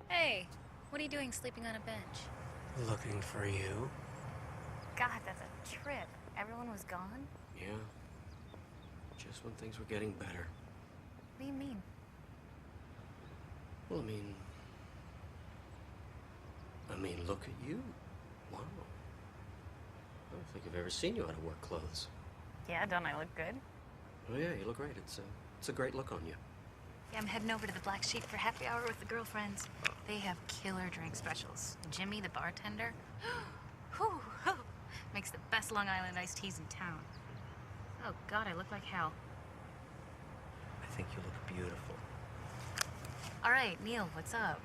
Hey, what are you doing sleeping on a bench? Looking for you? God, that's a trip. Everyone was gone? Yeah. Just when things were getting better. What do you mean? Well, I mean, look at you. Wow. I don't think I've ever seen you out of work clothes. Yeah, don't I look good? Oh yeah, you look great. It's a great look on you. Yeah, I'm heading over to the Black Sheep for happy hour with the girlfriends. They have killer drink specials. Jimmy, the bartender, whew, makes the best Long Island iced teas in town. Oh, God, I look like hell. I think you look beautiful. All right, Neil, what's up?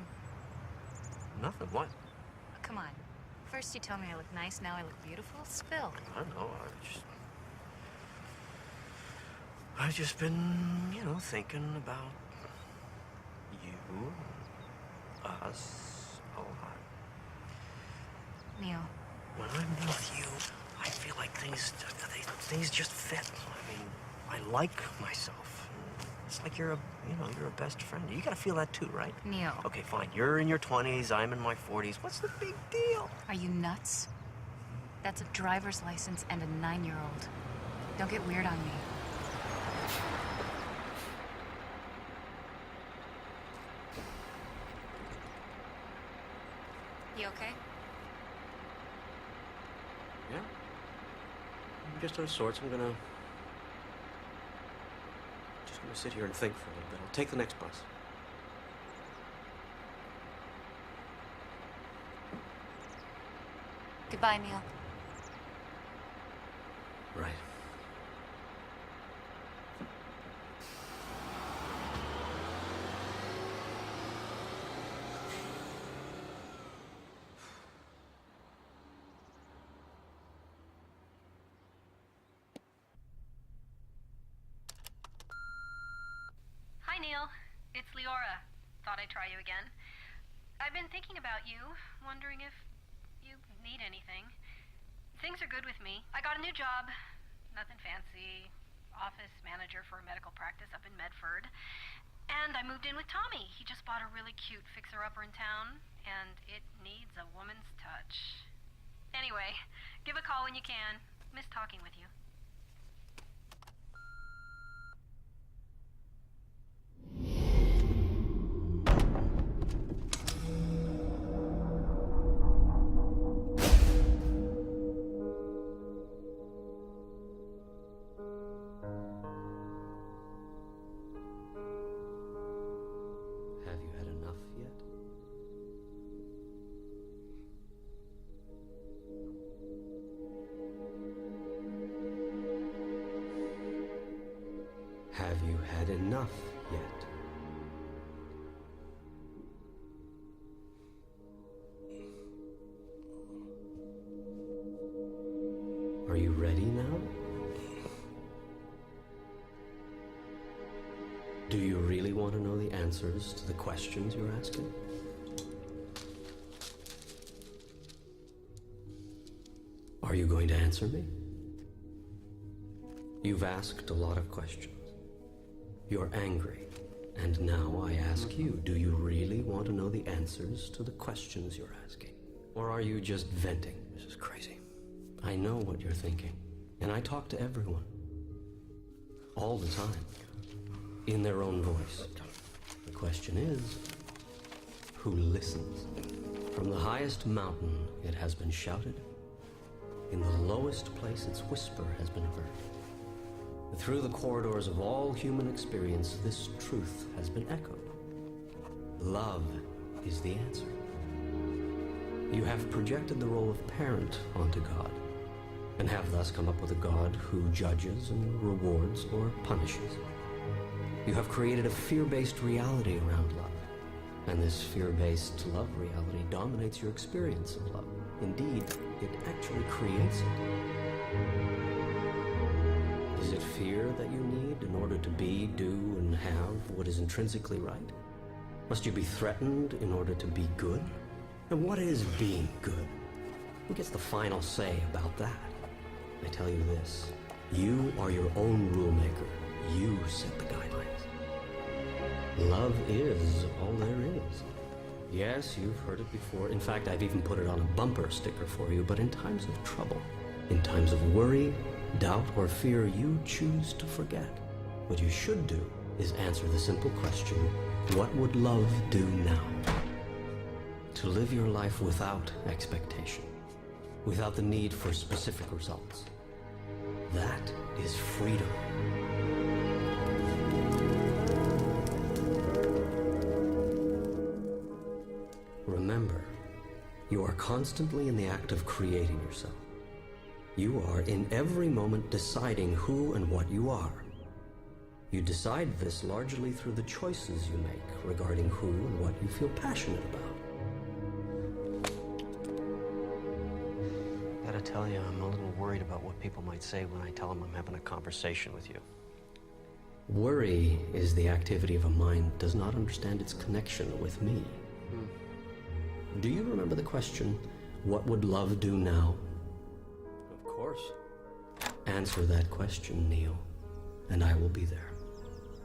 Nothing. What? Come on. First you tell me I look nice, now I look beautiful. Spill. I don't know. I've just been, thinking about you, us, a lot. Neil. When I'm with you, I feel like things just fit. I mean, I like myself. It's like you're a best friend. You gotta feel that too, right? Neil. Okay, fine. You're in your 20s, I'm in my 40s. What's the big deal? Are you nuts? That's a driver's license and a 9-year-old. Don't get weird on me. You okay? Yeah. I'm just out of sorts. I'm gonna sit here and think for a little bit. I'll take the next bus. Goodbye, Neil. Right. Hi, Neil. It's Leora. Thought I'd try you again. I've been thinking about you, wondering if you need anything. Things are good with me. I got a new job. Nothing fancy. Office manager for a medical practice up in Medford. And I moved in with Tommy. He just bought a really cute fixer-upper in town, and it needs a woman's touch. Anyway, give a call when you can. Miss talking with you. Have you had enough yet? Have you had enough yet? Are you ready now? Do you really want to know the answers to the questions you're asking? Are you going to answer me? You've asked a lot of questions. You're angry. And now I ask you, do you really want to know the answers to the questions you're asking? Or are you just venting? This is crazy. I know what you're thinking. And I talk to everyone. All the time. In their own voice. The question is, who listens? From the highest mountain, it has been shouted. In the lowest place, its whisper has been heard. Through the corridors of all human experience, this truth has been echoed. Love is the answer. You have projected the role of parent onto God, and have thus come up with a God who judges and rewards or punishes. You have created a fear-based reality around love, and this fear-based love reality dominates your experience of love. Indeed, it actually creates it. Is it fear that you need in order to be, do, and have what is intrinsically right? Must you be threatened in order to be good? And what is being good? Who gets the final say about that? I tell you this, you are your own rule maker. You set the guidelines. Love is all there is. Yes, you've heard it before. In fact, I've even put it on a bumper sticker for you, but in times of trouble, in times of worry, doubt, or fear, you choose to forget. What you should do is answer the simple question, what would love do now? To live your life without expectation, without the need for specific results. That is freedom. Remember, you are constantly in the act of creating yourself. You are in every moment deciding who and what you are. You decide this largely through the choices you make regarding who and what you feel passionate about. Gotta tell you, I'm a little worried about what people might say when I tell them I'm having a conversation with you. Worry is the activity of a mind that does not understand its connection with me. Do you remember the question, what would love do now? Of course. Answer that question, Neil, and I will be there.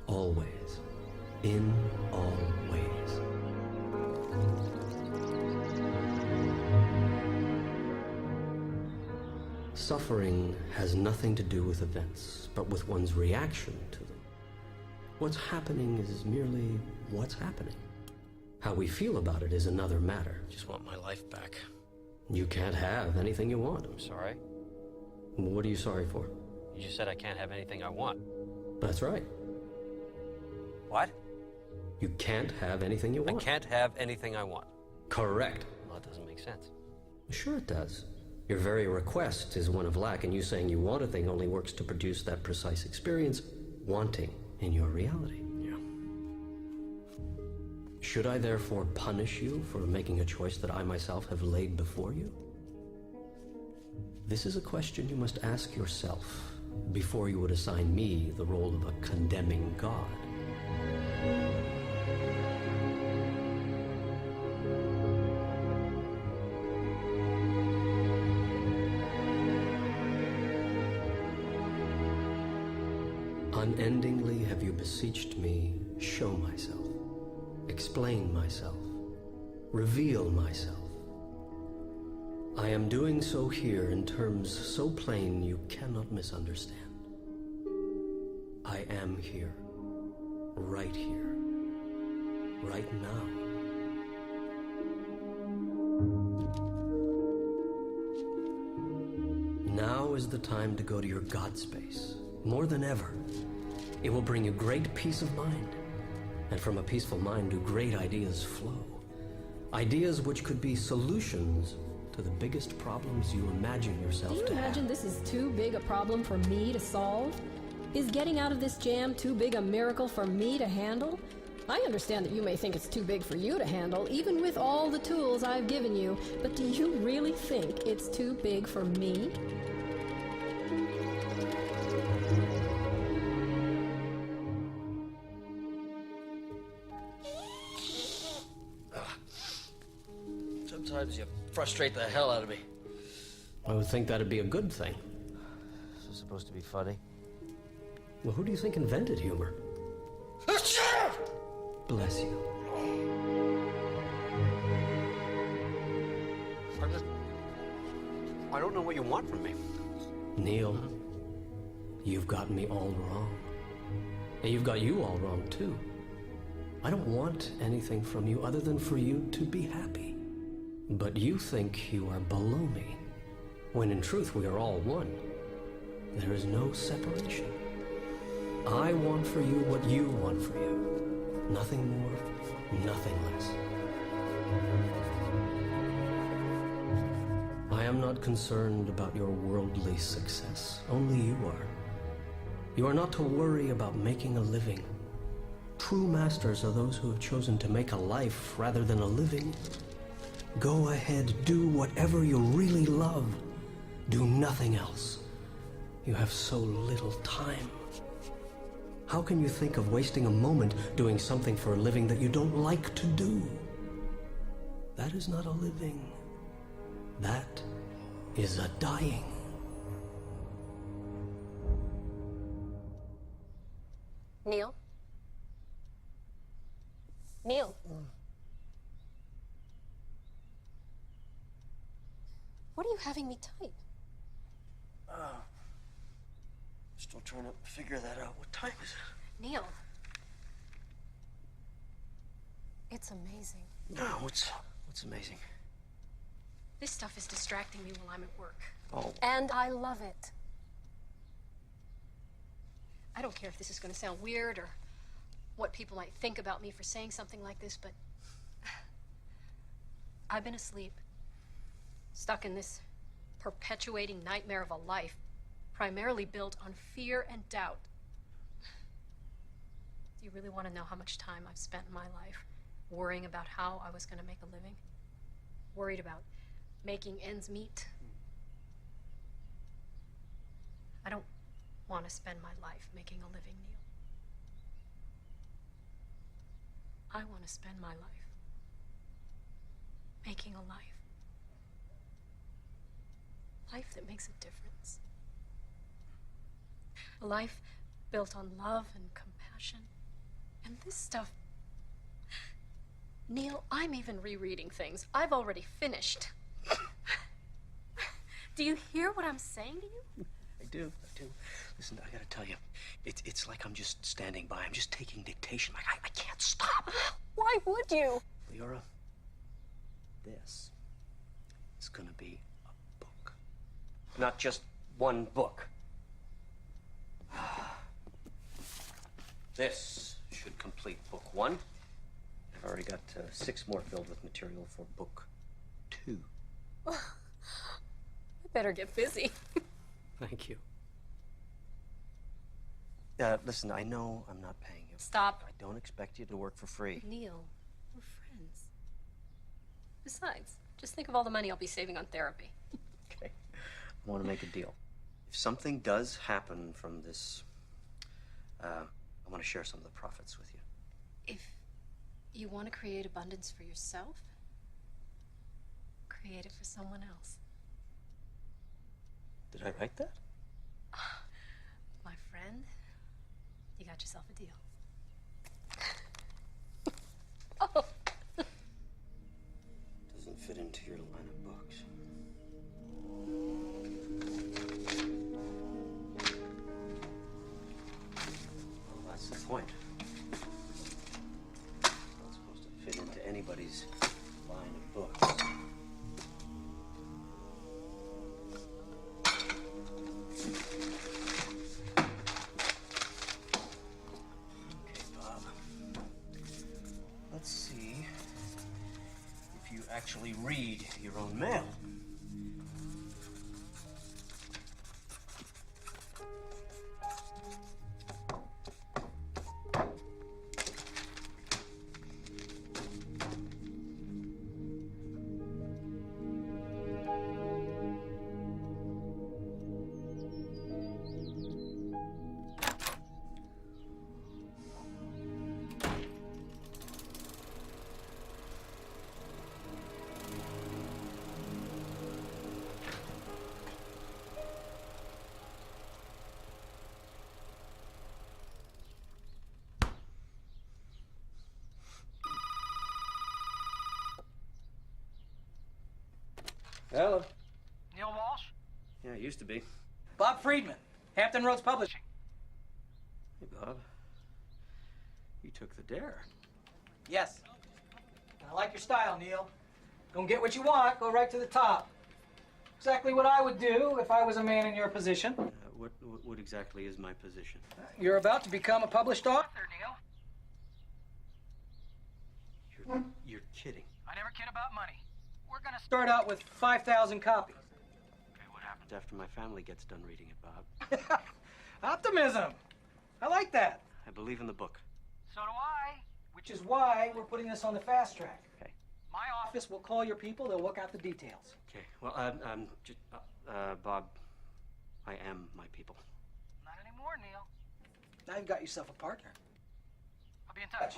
Always. In all ways. Suffering has nothing to do with events, but with one's reaction to them. What's happening is merely what's happening. How we feel about it is another matter. Just want my life back. You can't have anything you want. I'm sorry. What are you sorry for? You just said I can't have anything I want. That's right. What? You can't have anything you want. I can't have anything I want. Correct. Well, that doesn't make sense. Sure it does. Your very request is one of lack, and you saying you want a thing only works to produce that precise experience, wanting, in your reality. Yeah. Should I therefore punish you for making a choice that I myself have laid before you? This is a question you must ask yourself before you would assign me the role of a condemning God. Unendingly have you beseeched me, show myself, explain myself, reveal myself. I am doing so here in terms so plain you cannot misunderstand. I am here, right now. Now is the time to go to your God space, more than ever. It will bring you great peace of mind, and from a peaceful mind do great ideas flow. Ideas which could be solutions to the biggest problems you imagine yourself to have. Do you imagine this is too big a problem for me to solve? Is getting out of this jam too big a miracle for me to handle? I understand that you may think it's too big for you to handle, even with all the tools I've given you, but do you really think it's too big for me? Sometimes you frustrate the hell out of me. I would think that'd be a good thing. This is supposed to be funny. Well, who do you think invented humor? Bless you. I don't know what you want from me. Neil, you've got me all wrong. And you've got you all wrong, too. I don't want anything from you other than for you to be happy. But you think you are below me, when in truth we are all one. There is no separation. I want for you what you want for you. Nothing more, nothing less. I am not concerned about your worldly success. Only you are. You are not to worry about making a living. True masters are those who have chosen to make a life rather than a living. Go ahead, do whatever you really love. Do nothing else. You have so little time. How can you think of wasting a moment doing something for a living that you don't like to do? That is not a living. That is a dying. Neil? Neil? What are you having me type? Still trying to figure that out. What time is it? Neil. It's amazing. No, what's amazing? This stuff is distracting me while I'm at work. Oh. And I love it. I don't care if this is going to sound weird or what people might think about me for saying something like this, but I've been asleep, stuck in this perpetuating nightmare of a life, primarily built on fear and doubt. Do you really want to know how much time I've spent in my life worrying about how I was going to make a living? Worried about making ends meet? I don't want to spend my life making a living, Neil. I want to spend my life making a life. Life that makes a difference. A life built on love and compassion. And this stuff... Neil, I'm even rereading things I've already finished. Do you hear what I'm saying to you? I do. Listen, I gotta tell you, it's like I'm just standing by. I'm just taking dictation. Like, I can't stop. Why would you? Leora, this is gonna be a book. Not just one book. This should complete book 1. I've already got 6 more filled with material for book 2. I better get busy. Thank you. Listen, I know I'm not paying you. Stop. I don't expect you to work for free. Neil, we're friends. Besides, just think of all the money I'll be saving on therapy. Okay. I want to make a deal. If something does happen from this, I want to share some of the profits with you. If you want to create abundance for yourself, create it for someone else. Did I write that? My friend, you got yourself a deal. Oh. Doesn't fit into your line of books. Well, that's the point. It's not supposed to fit into anybody's line of books. Let's see if you actually read your own mail. Hello. Neil Walsh? Yeah, it used to be. Bob Friedman, Hampton Roads Publishing. Hey, Bob. You took the dare. Yes. I like your style, Neil. Don't get what you want, go right to the top. Exactly what I would do if I was a man in your position. What exactly is my position? You're about to become a published author, Neil. You're kidding. I never kid about money. We're gonna start out with 5,000 copies. Okay, what happens after my family gets done reading it, Bob? Optimism. I like that. I believe in the book. So do I. Which is why we're putting this on the fast track. Okay. My office will call your people. They'll work out the details. Okay. Well, Bob, I am my people. Not anymore, Neil. Now you've got yourself a partner. I'll be in touch.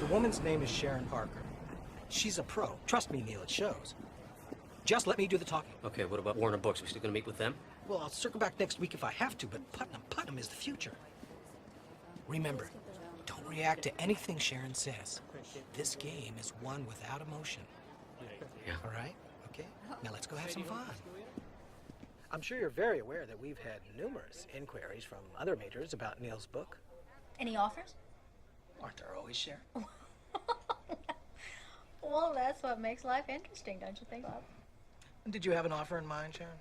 The woman's name is Sharon Parker. She's a pro. Trust me, Neil, it shows. Just let me do the talking. Okay, what about Warner Books? We still gonna meet with them? Well, I'll circle back next week if I have to, but Putnam is the future. Remember, don't react to anything Sharon says. This game is won without emotion. Yeah. All right? Okay? Now let's go have some fun. I'm sure you're very aware that we've had numerous inquiries from other majors about Neil's book. Any offers? Aren't there always, Sharon? Well, that's what makes life interesting, don't you think, Bob? Did you have an offer in mind, Sharon?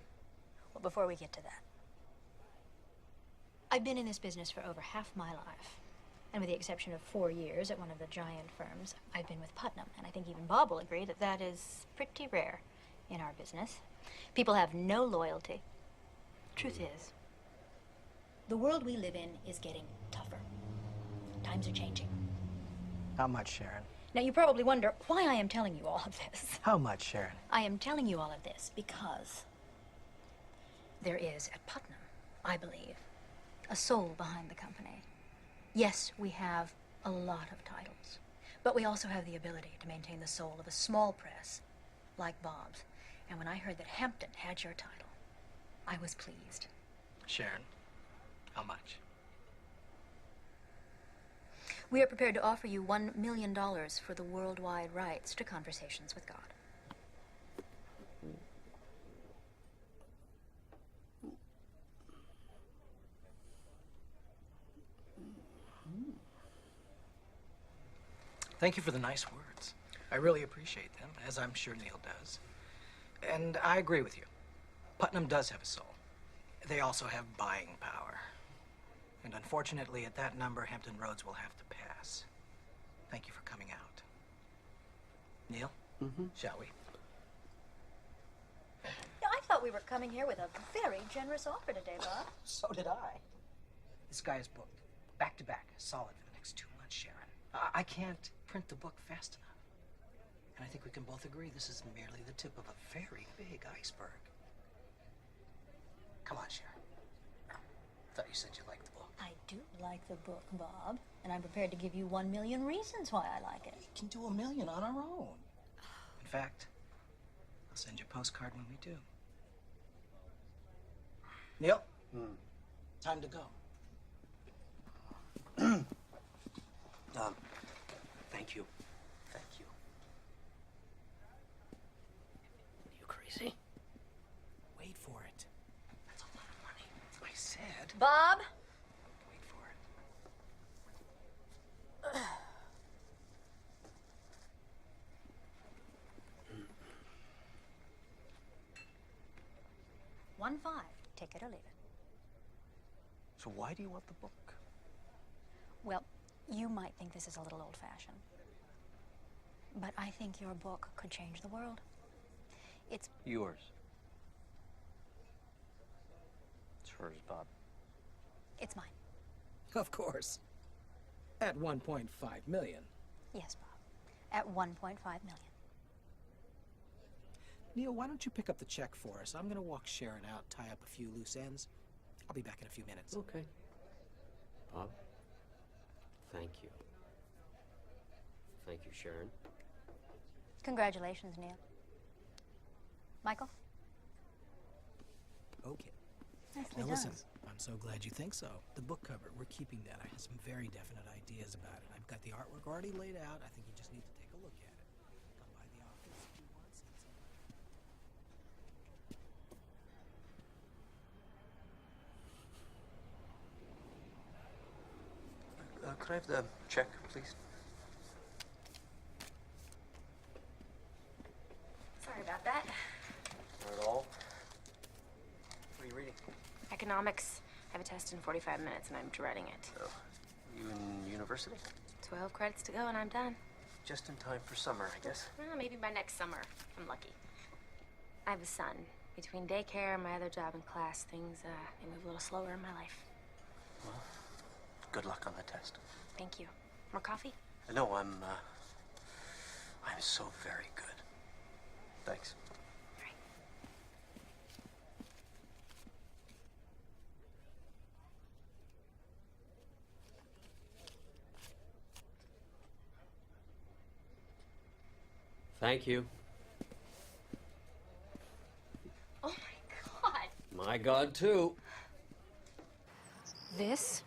Well, before we get to that, I've been in this business for over half my life. And with the exception of 4 years at one of the giant firms, I've been with Putnam. And I think even Bob will agree that that is pretty rare in our business. People have no loyalty. Truth is, the world we live in is getting tougher. Times are changing. How much, Sharon? Now, you probably wonder why I am telling you all of this. How much, Sharon? I am telling you all of this because there is at Putnam, I believe, a soul behind the company. Yes, we have a lot of titles, but we also have the ability to maintain the soul of a small press like Bob's. And when I heard that Hampton had your title, I was pleased. Sharon, how much? We are prepared to offer you $1 million for the worldwide rights to Conversations with God. Thank you for the nice words. I really appreciate them, as I'm sure Neil does. And I agree with you. Putnam does have a soul. They also have buying power. And unfortunately, at that number, Hampton Roads will have to pass. Thank you for coming out. Neil, shall we? Yeah, I thought we were coming here with a very generous offer today, Bob. So did I. This guy is booked, back to back, solid for the next 2 months, Sharon. I can't print the book fast enough. And I think we can both agree this is merely the tip of a very big iceberg. Come on, Sharon. I thought you said you liked the book. I do like the book, Bob, and I'm prepared to give you 1 million reasons why I like it. We can do $1 million on our own. In fact, I'll send you a postcard when we do. Neil, time to go. Thank you. Thank you. Are you crazy? Wait for it. That's a lot of money. I said. Bob? Wait for it. $1.5. Take it or leave it. So why do you want the book? Well, you might think this is a little old-fashioned, but I think your book could change the world. It's Yours. It's hers, Bob. It's mine. Of course. At 1.5 million. Yes, Bob. At 1.5 million. Neil, why don't you pick up the check for us? I'm gonna walk Sharon out, tie up a few loose ends. I'll be back in a few minutes. Okay. Bob, thank you. Thank you, Sharon. Congratulations, Neil. Michael? Okay. Nicely Now done. listen, I'm so glad you think so. The book cover, we're keeping that. I have some very definite ideas about it. I've got the artwork already laid out. I think you just need to take a look at it. Come by the office if you want to see something. Could I have the check, please? Sorry about that. Not at all. What are you reading? Economics. I have a test in 45 minutes and I'm dreading it. Oh, you in university? 12 credits to go and I'm done. Just in time for summer, I guess. Well, maybe by next summer. I'm lucky. I have a son. Between daycare and my other job and class, things they move a little slower in my life. Well, good luck on the test. Thank you. More coffee? No, I'm so very good. Thanks. Thank you. Oh my God. My God, too. This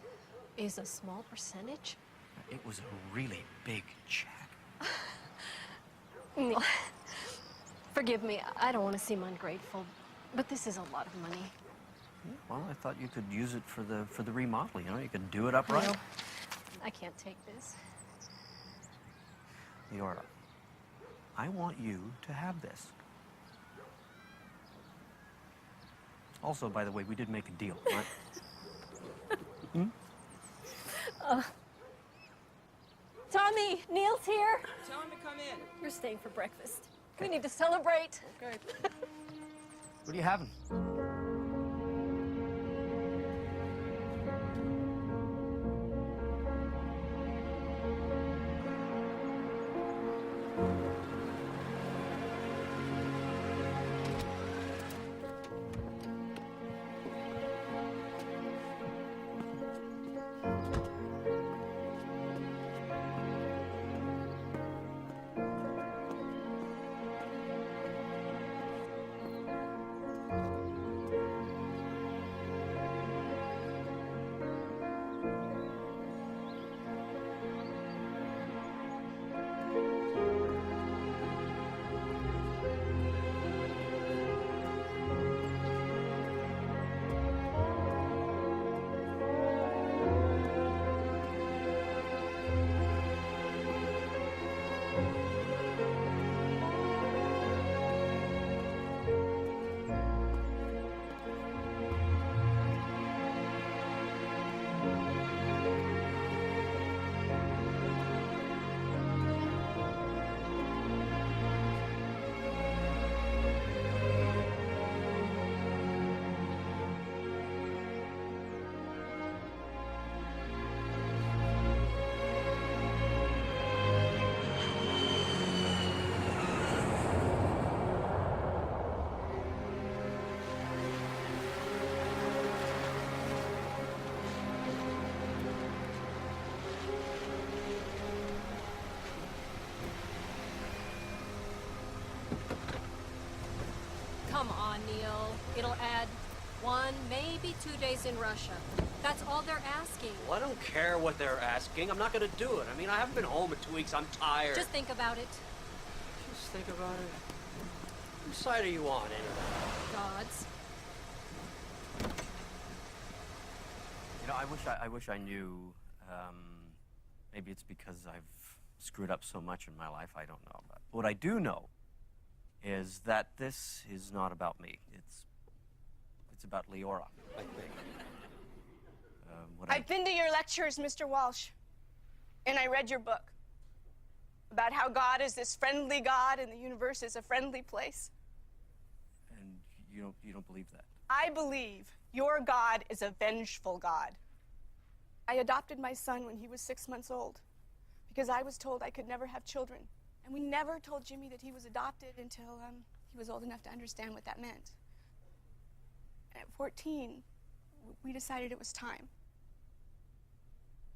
is a small percentage? It was a really big check. Neil, forgive me. I don't want to seem ungrateful, but this is a lot of money. Well, I thought you could use it for the remodel, you know? You could do it upright. Neil, I can't take this. Leora, I want you to have this. Also, by the way, we did make a deal, right? Tommy, Neil's here. Tell him to come in. You're staying for breakfast. We need to celebrate. Okay. What are you having? Come on, Neil. It'll add 1, maybe 2 days in Russia. That's all they're asking. Well, I don't care what they're asking. I'm not going to do it. I mean, I haven't been home in 2 weeks. I'm tired. Just think about it. Just think about it. Whose side are you on, anyway? God's. You know, I wish I knew. Maybe it's because I've screwed up so much in my life. I don't know. But what I do know is that this is not about me. It's about Leora, I think. I've been to your lectures, Mr. Walsh, and I read your book about how God is this friendly God and the universe is a friendly place. And you don't believe that? I believe your God is a vengeful God. I adopted my son when he was 6 months old because I was told I could never have children. And we never told Jimmy that he was adopted until he was old enough to understand what that meant. And at 14, we decided it was time.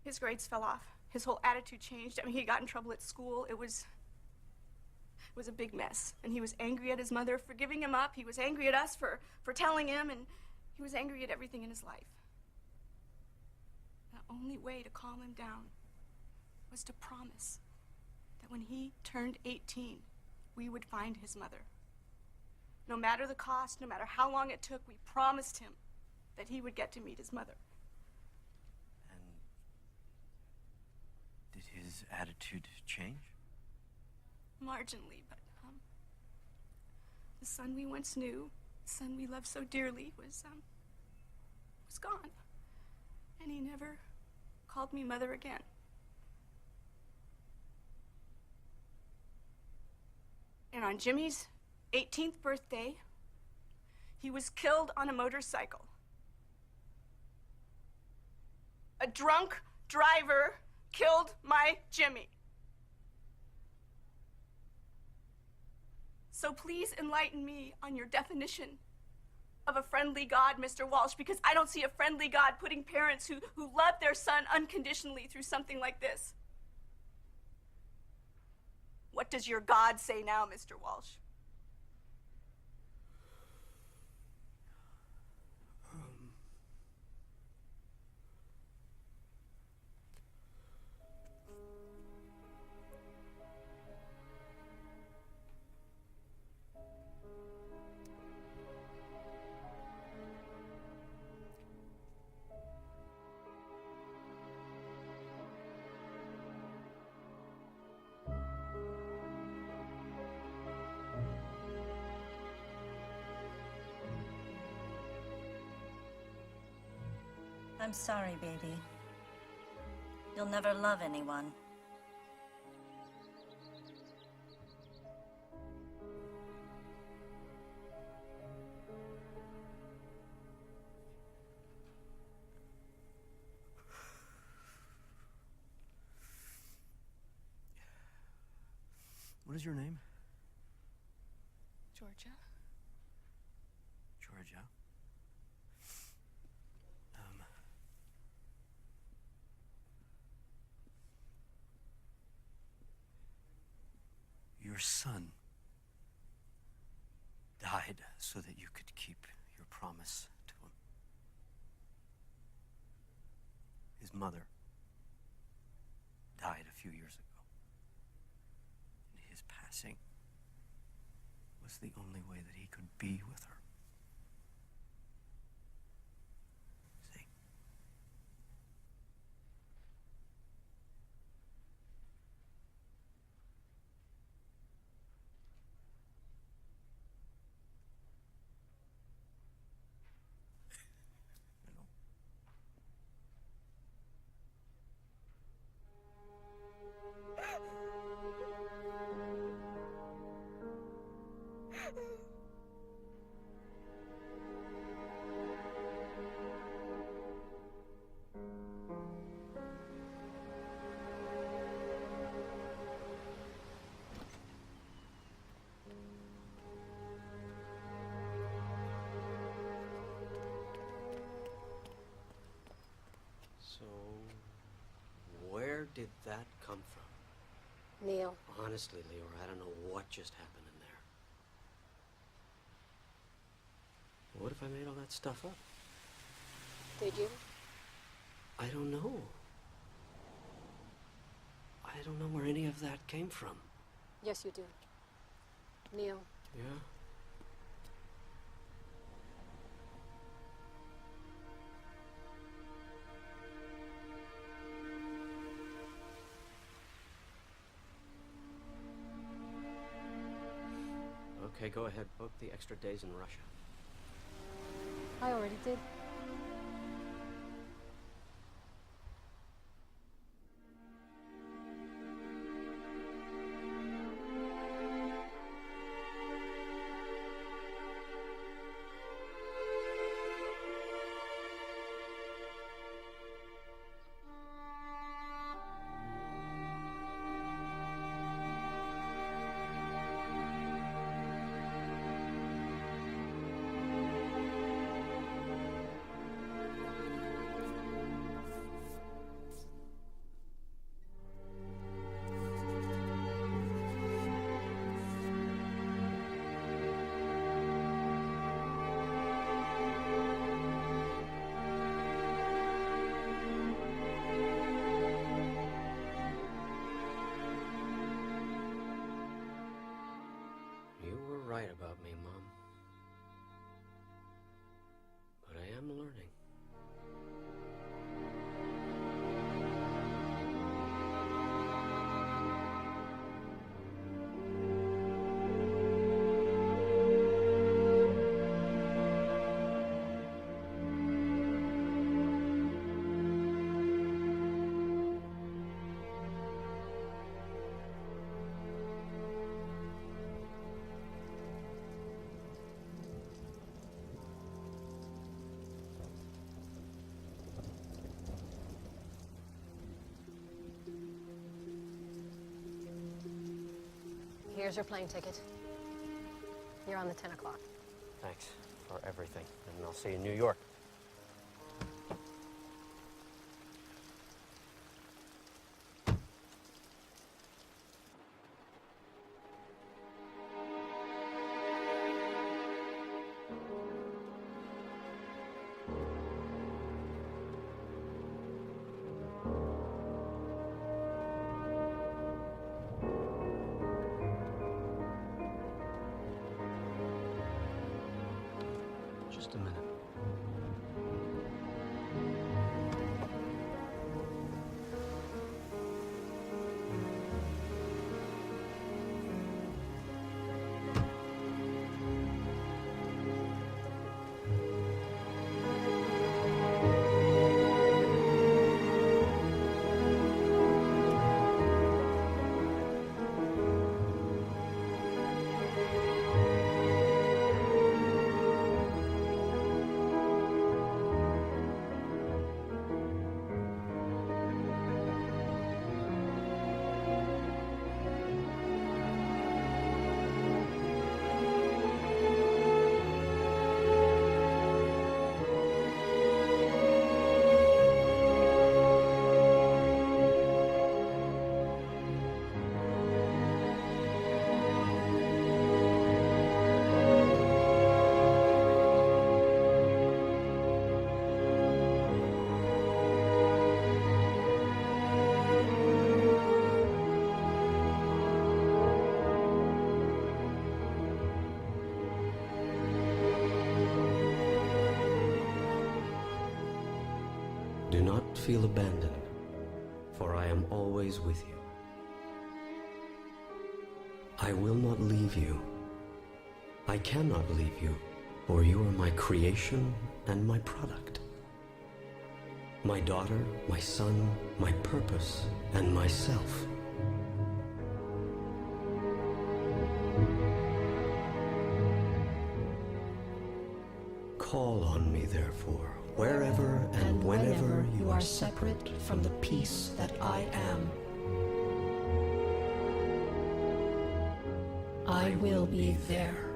His grades fell off. His whole attitude changed. I mean, he got in trouble at school. It was a big mess. And he was angry at his mother for giving him up. He was angry at us for telling him, and he was angry at everything in his life. The only way to calm him down was to promise that when he turned 18, we would find his mother. No matter the cost, no matter how long it took, we promised him that he would get to meet his mother. Did his attitude change? Marginally, but the son we once knew, the son we loved so dearly, was gone. And he never called me mother again. And on Jimmy's 18th birthday, he was killed on a motorcycle. A drunk driver killed my Jimmy. So please enlighten me on your definition of a friendly God, Mr. Walsh, because I don't see a friendly God putting parents who love their son unconditionally through something like this. What does your God say now, Mr. Walsh? I'm sorry, baby. You'll never love anyone. What is your name? Georgia? Georgia. Your son died so that you could keep your promise to him. His mother died a few years ago. And his passing was the only way that he could be with her. See? So, where did that come from? Neil. Honestly, Leora, I don't know what just happened in there. What if I made all that stuff up? Did you? I don't know. I don't know where any of that came from. Yes, you do. Neil. Yeah? Okay, go ahead. Book the extra days in Russia. I already did. You were right about me, Mom. But I am learning. Here's your plane ticket. You're on the 10 o'clock. Thanks for everything, and I'll see you in New York. Just a minute. not feel abandoned, for I am always with you. I will not leave you. I cannot leave you, for you are my creation and my product. My daughter, my son, my purpose, and myself. Call on me, therefore, wherever and whenever you are separate from the peace that I am. I will be there.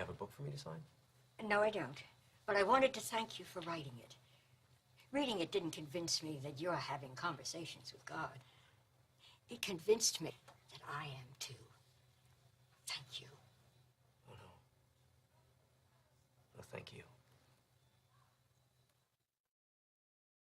have a book for me to sign? No, I don't. But I wanted to thank you for writing it. Reading it didn't convince me that you're having conversations with God. It convinced me that I am too. Thank you. Oh, no. No, thank you.